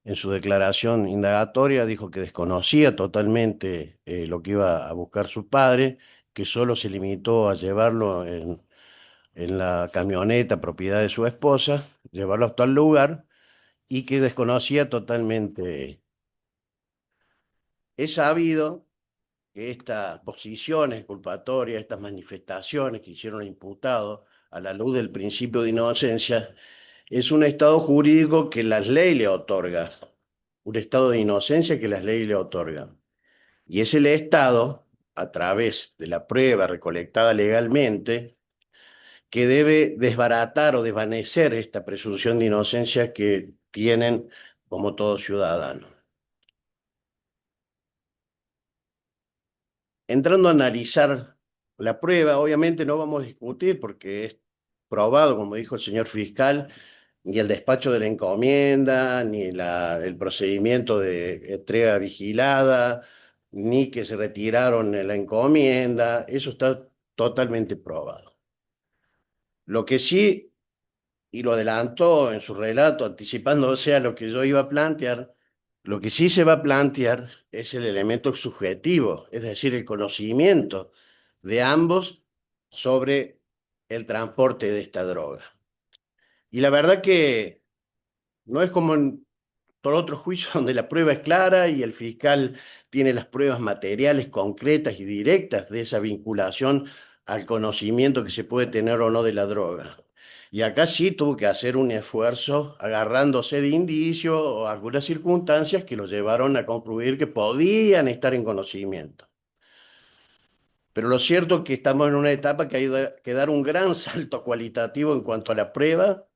en su declaración indagatoria, dijo que desconocía totalmente lo que iba a buscar su padre, que solo se limitó a llevarlo en la camioneta propiedad de su esposa, llevarlo hasta el lugar y que desconocía totalmente. Es sabido que estas posiciones exculpatorias, estas manifestaciones que hicieron al imputado a la luz del principio de inocencia, es un estado jurídico que la ley le otorga, un estado de inocencia que las leyes le otorgan. Y es el Estado, a través de la prueba recolectada legalmente, que debe desbaratar o desvanecer esta presunción de inocencia que tienen como todo ciudadano. Entrando a analizar la prueba, obviamente no vamos a discutir porque es probado, como dijo el señor fiscal, ni el despacho de la encomienda, ni el procedimiento de entrega vigilada, ni que se retiraron la encomienda, eso está totalmente probado. Lo que sí y lo adelantó en su relato, anticipándose a lo que yo iba a plantear, lo que sí se va a plantear es el elemento subjetivo, es decir, el conocimiento de ambos sobre el transporte de esta droga. Y la verdad que no es como en todo otro juicio donde la prueba es clara y el fiscal tiene las pruebas materiales concretas y directas de esa vinculación al conocimiento que se puede tener o no de la droga. Y acá sí tuvo que hacer un esfuerzo agarrándose de indicios o algunas circunstancias que lo llevaron a concluir que podían estar en conocimiento. Pero lo cierto es que estamos en una etapa que hay que dar un gran salto cualitativo en cuanto a la prueba,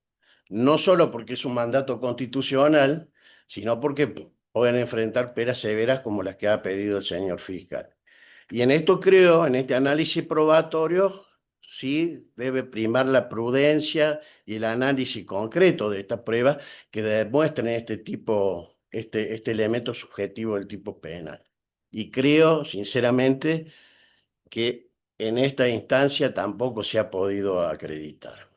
no solo porque es un mandato constitucional, sino porque pueden enfrentar penas severas como las que ha pedido el señor fiscal. Y en esto creo, en este análisis probatorio, sí debe primar la prudencia y el análisis concreto de estas pruebas que demuestren este elemento subjetivo del tipo penal. Y creo, sinceramente, que en esta instancia tampoco se ha podido acreditar.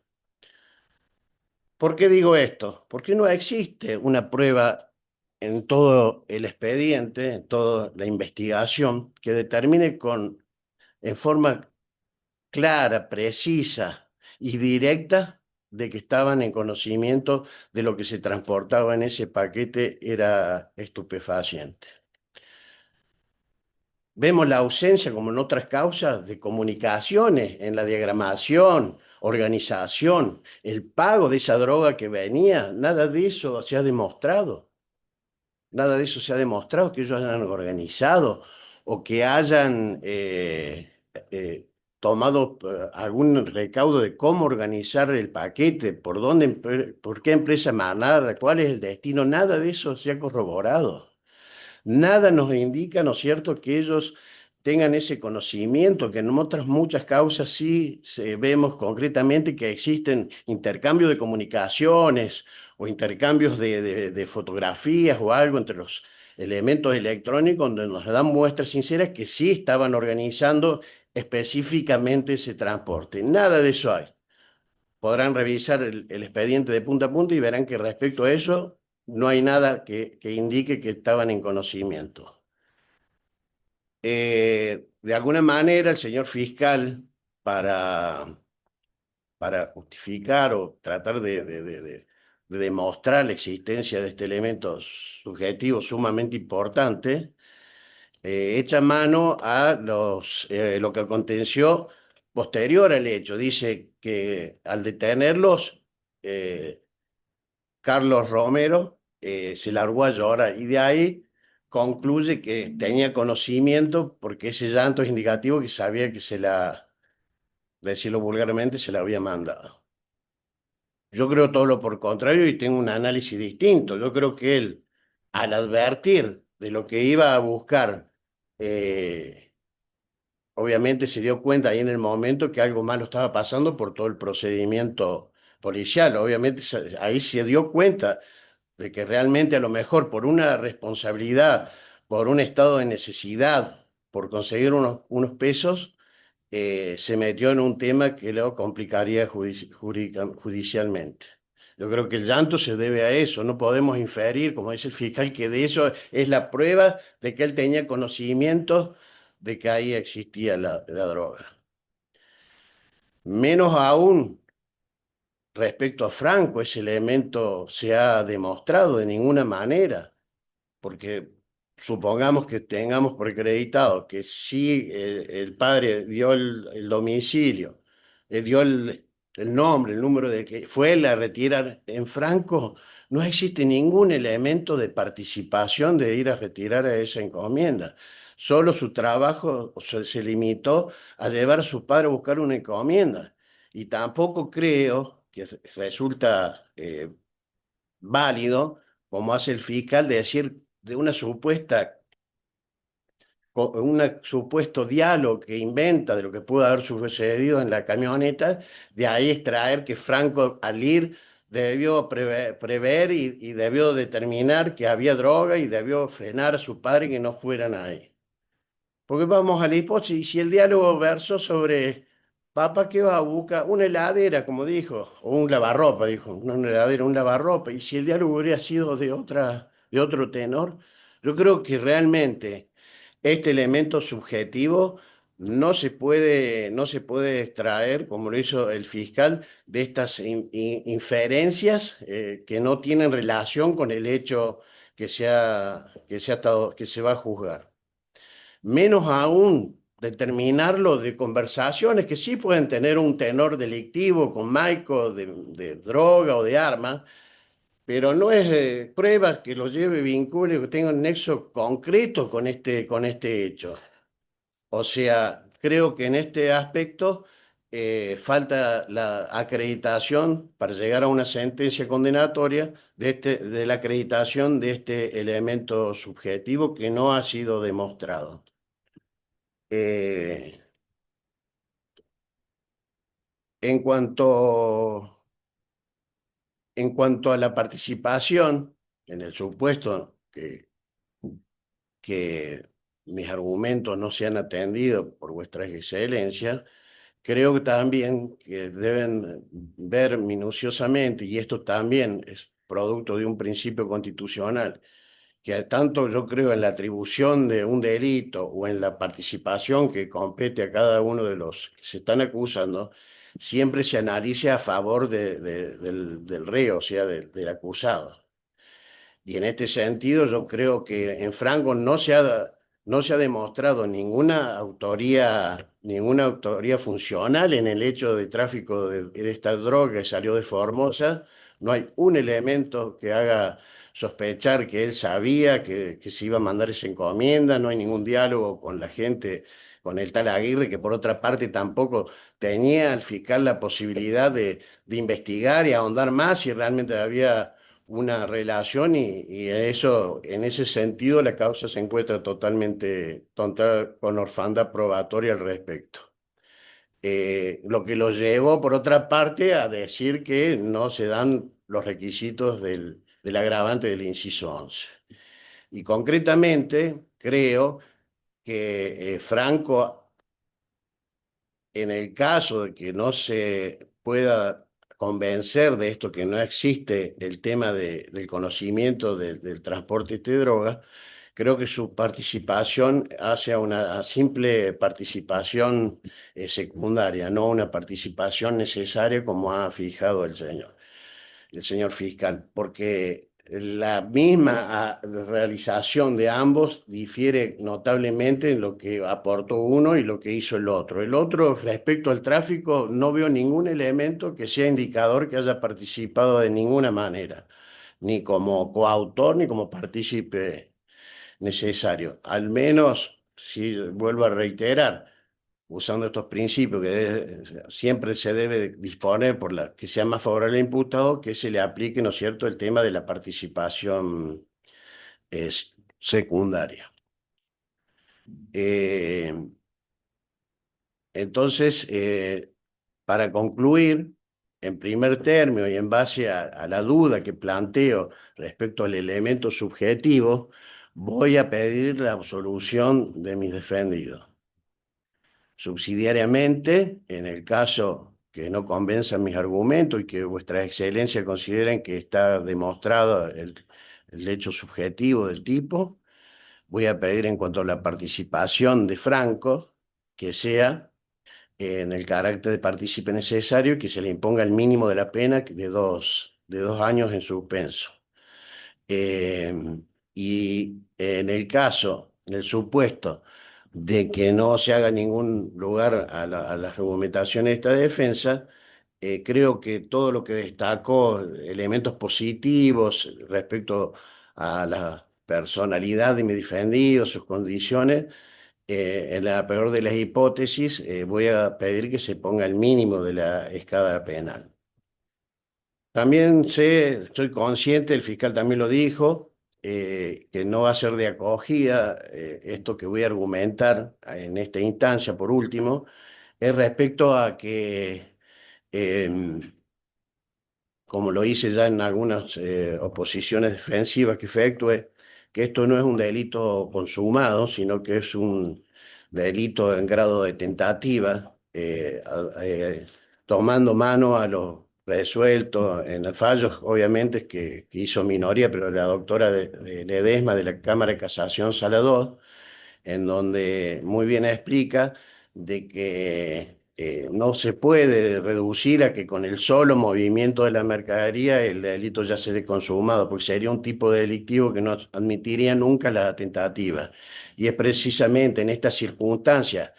¿Por qué digo esto? Porque no existe una prueba en todo el expediente, en toda la investigación, que determine en forma clara, precisa y directa de que estaban en conocimiento de lo que se transportaba en ese paquete era estupefaciente. Vemos la ausencia, como en otras causas, de comunicaciones en la diagramación, organización, el pago de esa droga que venía, nada de eso se ha demostrado. Nada de eso se ha demostrado que ellos hayan organizado o que hayan tomado algún recaudo de cómo organizar el paquete, por qué empresa mandar, cuál es el destino, nada de eso se ha corroborado. Nada nos indica, ¿no es cierto?, que ellos tengan ese conocimiento, que en otras muchas causas sí vemos concretamente que existen intercambios de comunicaciones o intercambios de fotografías o algo entre los elementos electrónicos donde nos dan muestras sinceras que sí estaban organizando específicamente ese transporte. Nada de eso hay. Podrán revisar el expediente de punta a punta y verán que respecto a eso no hay nada que indique que estaban en conocimiento. De alguna manera, el señor fiscal, para, para justificar o tratar de demostrar la existencia de este elemento subjetivo sumamente importante, echa mano a lo que aconteció posterior al hecho. Dice que al detenerlos, eh, Carlos Romero se largó a llorar y de ahí concluye que tenía conocimiento porque ese llanto es indicativo que sabía que decirlo vulgarmente, se la había mandado. Yo creo todo lo por contrario y tengo un análisis distinto. Yo creo que él, al advertir de lo que iba a buscar, eh, obviamente se dio cuenta ahí en el momento que algo malo estaba pasando por todo el procedimiento policial. Obviamente ahí se dio cuenta de que realmente a lo mejor por una responsabilidad, por un estado de necesidad, por conseguir unos pesos, se metió en un tema que lo complicaría judicialmente. Yo creo que el llanto se debe a eso, no podemos inferir, como dice el fiscal, que de eso es la prueba de que él tenía conocimiento de que ahí existía la droga. Menos aún respecto a Franco, ese elemento se ha demostrado de ninguna manera, porque supongamos que tengamos por acreditado que sí el padre dio el domicilio, dio el nombre, el número de que fue él a retirar en Franco, no existe ningún elemento de participación de ir a retirar a esa encomienda. Solo su trabajo se limitó a llevar a su padre a buscar una encomienda. Y tampoco creo que resulta válido, como hace el fiscal, de decir de un supuesto diálogo que inventa de lo que pudo haber sucedido en la camioneta, de ahí extraer que Franco al ir debió prever y debió determinar que había droga y debió frenar a su padre que no fueran ahí. Porque vamos a la hipótesis, si el diálogo versó sobre papá, ¿qué va a buscar? Una heladera, como dijo, o un lavarropa, dijo, no una heladera, un lavarropa. Y si el diálogo hubiera sido de otro tenor, yo creo que realmente este elemento subjetivo no se puede extraer, como lo hizo el fiscal, de estas inferencias que no tienen relación con el hecho que se va a juzgar. Menos aún determinarlo de conversaciones que sí pueden tener un tenor delictivo con Maico de droga o de armas, pero no es pruebas que lo lleve, vincule, que tenga un nexo concreto con este hecho. O sea, creo que en este aspecto falta la acreditación para llegar a una sentencia condenatoria de la acreditación de este elemento subjetivo que no ha sido demostrado. Eh, en cuanto, en cuanto a la participación, en el supuesto que mis argumentos no sean atendidos por vuestras excelencias, creo que también que deben ver minuciosamente, y esto también es producto de un principio constitucional, que tanto yo creo en la atribución de un delito o en la participación que compete a cada uno de los que se están acusando, siempre se analice a favor del reo, o sea, del acusado. Y en este sentido yo creo que en Franco no se ha demostrado ninguna autoría funcional en el hecho de tráfico de esta droga que salió de Formosa. No hay un elemento que haga sospechar que él sabía que se iba a mandar esa encomienda, no hay ningún diálogo con la gente, con el tal Aguirre, que por otra parte tampoco tenía al fiscal la posibilidad de investigar y ahondar más si realmente había una relación y eso, en ese sentido la causa se encuentra totalmente con orfandad probatoria al respecto. Lo que lo llevó, por otra parte, a decir que no se dan los requisitos del agravante del inciso 11. Y concretamente, creo que Franco, en el caso de que no se pueda convencer de esto, que no existe el tema del conocimiento del transporte de droga, creo que su participación hace una simple participación secundaria, no una participación necesaria como ha fijado el señor fiscal, porque la misma realización de ambos difiere notablemente en lo que aportó uno y lo que hizo el otro. El otro, respecto al tráfico, no veo ningún elemento que sea indicador que haya participado de ninguna manera, ni como coautor ni como partícipe necesario. Al menos, si vuelvo a reiterar, usando estos principios siempre se debe disponer por la que sea más favorable al imputado, que se le aplique, ¿no es cierto?, el tema de la participación secundaria. Eh, entonces, para concluir, en primer término y en base a la duda que planteo respecto al elemento subjetivo, voy a pedir la absolución de mis defendidos. Subsidiariamente, en el caso que no convenzan mis argumentos y que vuestra excelencia consideren que está demostrado el hecho subjetivo del tipo, voy a pedir en cuanto a la participación de Franco, que sea en el carácter de partícipe necesario, que se le imponga el mínimo de la pena de dos años en suspenso. Eh, y en en el supuesto de que no se haga ningún lugar a la argumentación de esta defensa, creo que todo lo que destacó, elementos positivos respecto a la personalidad de mi defendido, sus condiciones, en la peor de las hipótesis, voy a pedir que se ponga el mínimo de la escala penal. También estoy consciente, el fiscal también lo dijo, que no va a ser de acogida esto que voy a argumentar en esta instancia, por último, es respecto a que, como lo hice ya en algunas oposiciones defensivas que efectué, que esto no es un delito consumado, sino que es un delito en grado de tentativa, tomando mano a lo resuelto en el fallo, obviamente, que hizo minoría, pero la doctora de Ledesma de la Cámara de Casación Sala 2, en donde muy bien explica de que no se puede reducir a que con el solo movimiento de la mercadería el delito ya se dé consumado, porque sería un tipo de delictivo que no admitiría nunca la tentativa. Y es precisamente en estas circunstancias,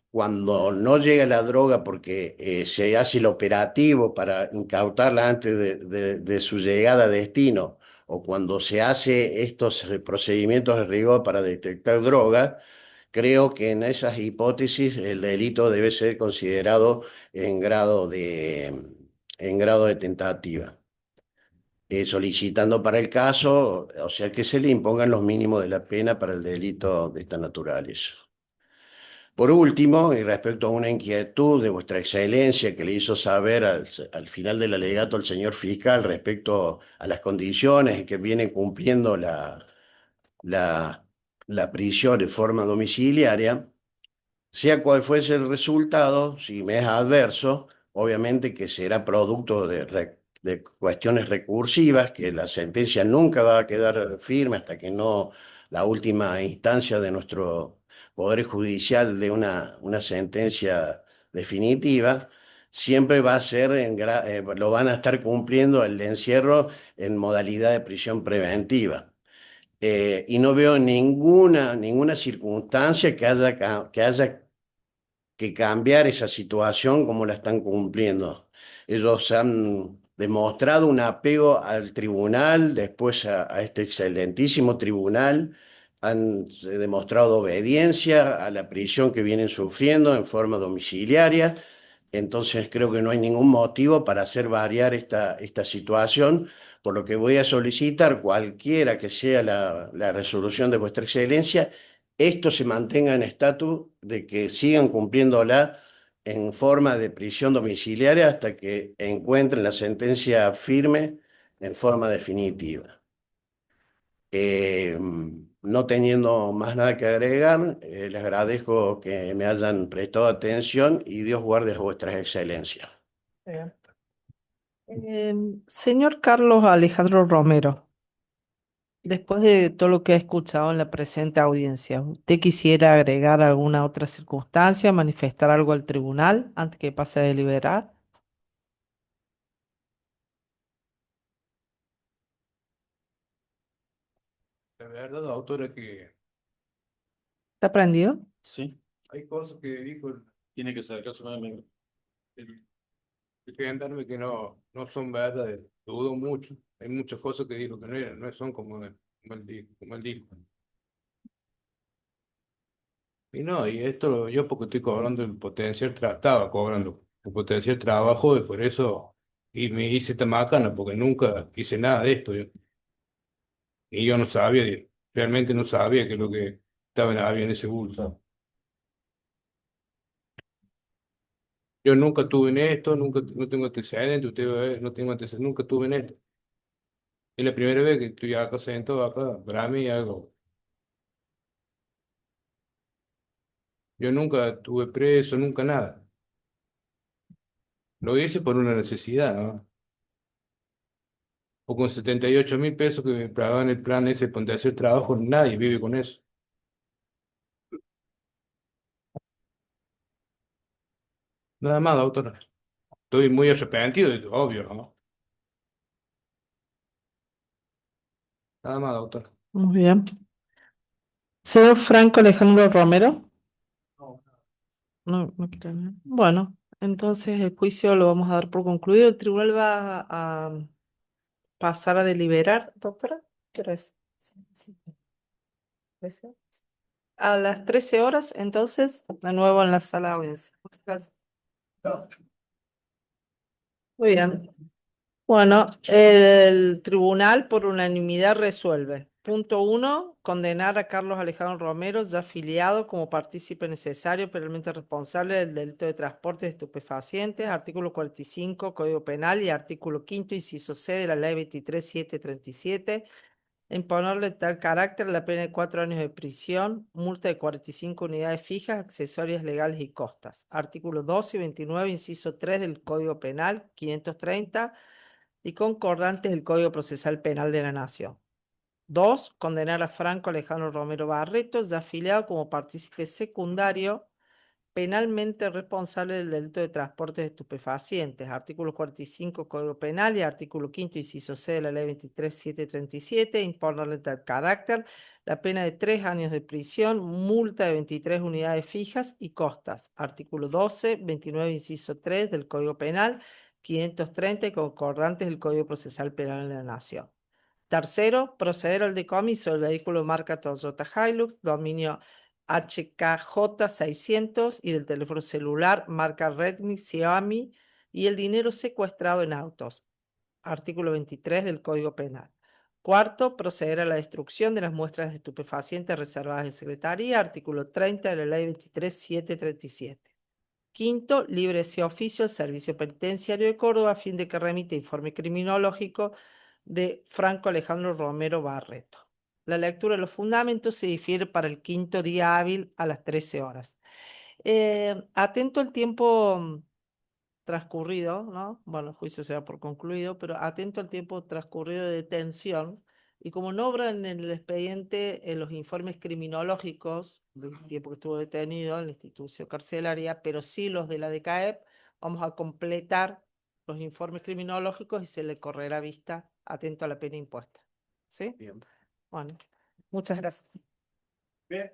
cuando no llega la droga porque se hace el operativo para incautarla antes de su llegada a destino, o cuando se hace estos procedimientos de rigor para detectar droga, creo que en esas hipótesis el delito debe ser considerado en grado de tentativa. Solicitando para el caso, o sea, que se le impongan los mínimos de la pena para el delito de esta naturaleza. Por último, y respecto a una inquietud de Vuestra Excelencia que le hizo saber al final del alegato al señor fiscal respecto a las condiciones en que viene cumpliendo la, la prisión de forma domiciliaria, sea cual fuese el resultado, si me es adverso, obviamente que será producto de cuestiones recursivas, que la sentencia nunca va a quedar firme hasta que no la última instancia de nuestro Poder Judicial de una sentencia definitiva. Siempre va a ser, lo van a estar cumpliendo el encierro en modalidad de prisión preventiva. Y no veo ninguna circunstancia que haya que cambiar esa situación como la están cumpliendo. Ellos han demostrado un apego al tribunal, después a este excelentísimo tribunal, han demostrado obediencia a la prisión que vienen sufriendo en forma domiciliaria. Entonces creo que no hay ningún motivo para hacer variar esta situación, por lo que voy a solicitar, cualquiera que sea la resolución de Vuestra Excelencia, esto se mantenga en estatus de que sigan cumpliéndola en forma de prisión domiciliaria hasta que encuentren la sentencia firme en forma definitiva. No teniendo más nada que agregar, les agradezco que me hayan prestado atención y Dios guarde a Vuestras Excelencias. Bien. Señor Carlos Alejandro Romero, después de todo lo que ha escuchado en la presente audiencia, ¿usted quisiera agregar alguna otra circunstancia, manifestar algo al tribunal antes que pase a deliberar? La verdad, doctora, que ¿Está prendido? Sí, hay cosas que dijo tiene que ser caso nuevamente. el gendarme que no son verdades. Dudo mucho. Hay muchas cosas que dijo que no son como él dijo. Y no, y esto yo porque estoy cobrando el potencial, estaba cobrando el potencial trabajo y por eso, y me hice esta macana porque nunca hice nada de esto. Y yo no sabía, realmente no sabía que lo que había en ese bulto. Yo nunca estuve en esto, nunca, no tengo antecedentes, usted va a ver, no tengo antecedentes, nunca estuve en esto. Es la primera vez que estoy acá sentado acá, para mí algo. Yo nunca estuve preso, nunca nada. Lo hice por una necesidad, ¿no? O con 78.000 pesos que me pagaban el plan ese de hacer trabajo, nadie vive con eso. Nada más, doctor. Estoy muy arrepentido, obvio, ¿no? Nada más, doctor. Muy bien. Señor Franco Alejandro Romero. No quiere hablar. Bueno, entonces el juicio lo vamos a dar por concluido. El tribunal va a pasar a deliberar, doctora. ¿Qué hora es? Sí, sí. 13. A las 13 horas, entonces, de nuevo en la sala de audiencia. Muchas gracias. Muy bien. Bueno, el tribunal por unanimidad resuelve. Punto 1, condenar a Carlos Alejandro Romero, ya afiliado como partícipe necesario, penalmente responsable del delito de transporte de estupefacientes, artículo 45, Código Penal y artículo 5, inciso C de la Ley 23.737, Imponerle tal carácter la pena de 4 años de prisión, multa de 45 unidades fijas, accesorias legales y costas. Artículo 12 y 29, inciso 3 del Código Penal, 530, y concordantes del Código Procesal Penal de la Nación. 2. Condenar a Franco Alejandro Romero Barreto, ya afiliado como partícipe secundario, penalmente responsable del delito de transporte de estupefacientes. Artículo 45 Código Penal y artículo 5 inciso C de la Ley 23.737, imponerle tal carácter la pena de 3 años de prisión, multa de 23 unidades fijas y costas. Artículo 12, 29 inciso 3 del Código Penal, 530 y concordantes del Código Procesal Penal de la Nación. Tercero, proceder al decomiso del vehículo marca Toyota Hilux, dominio HKJ 600 y del teléfono celular marca Redmi, Xiaomi y el dinero secuestrado en autos. Artículo 23 del Código Penal. Cuarto, proceder a la destrucción de las muestras de estupefacientes reservadas en Secretaría. Artículo 30 de la Ley 23.737. Quinto, libre ese oficio al Servicio Penitenciario de Córdoba a fin de que remita informe criminológico de Franco Alejandro Romero Barreto. La lectura de los fundamentos se difiere para el quinto día hábil a las 13 horas. Atento al tiempo transcurrido, ¿no? Bueno, el juicio se da por concluido, pero atento al tiempo transcurrido de detención. Y como no obran en el expediente en los informes criminológicos del tiempo que estuvo detenido en la institución carcelaria, pero sí los de la DKEP, vamos a completar los informes criminológicos y se le correrá vista atento a la pena impuesta. ¿Sí? Bien. Bueno, muchas gracias. Bien.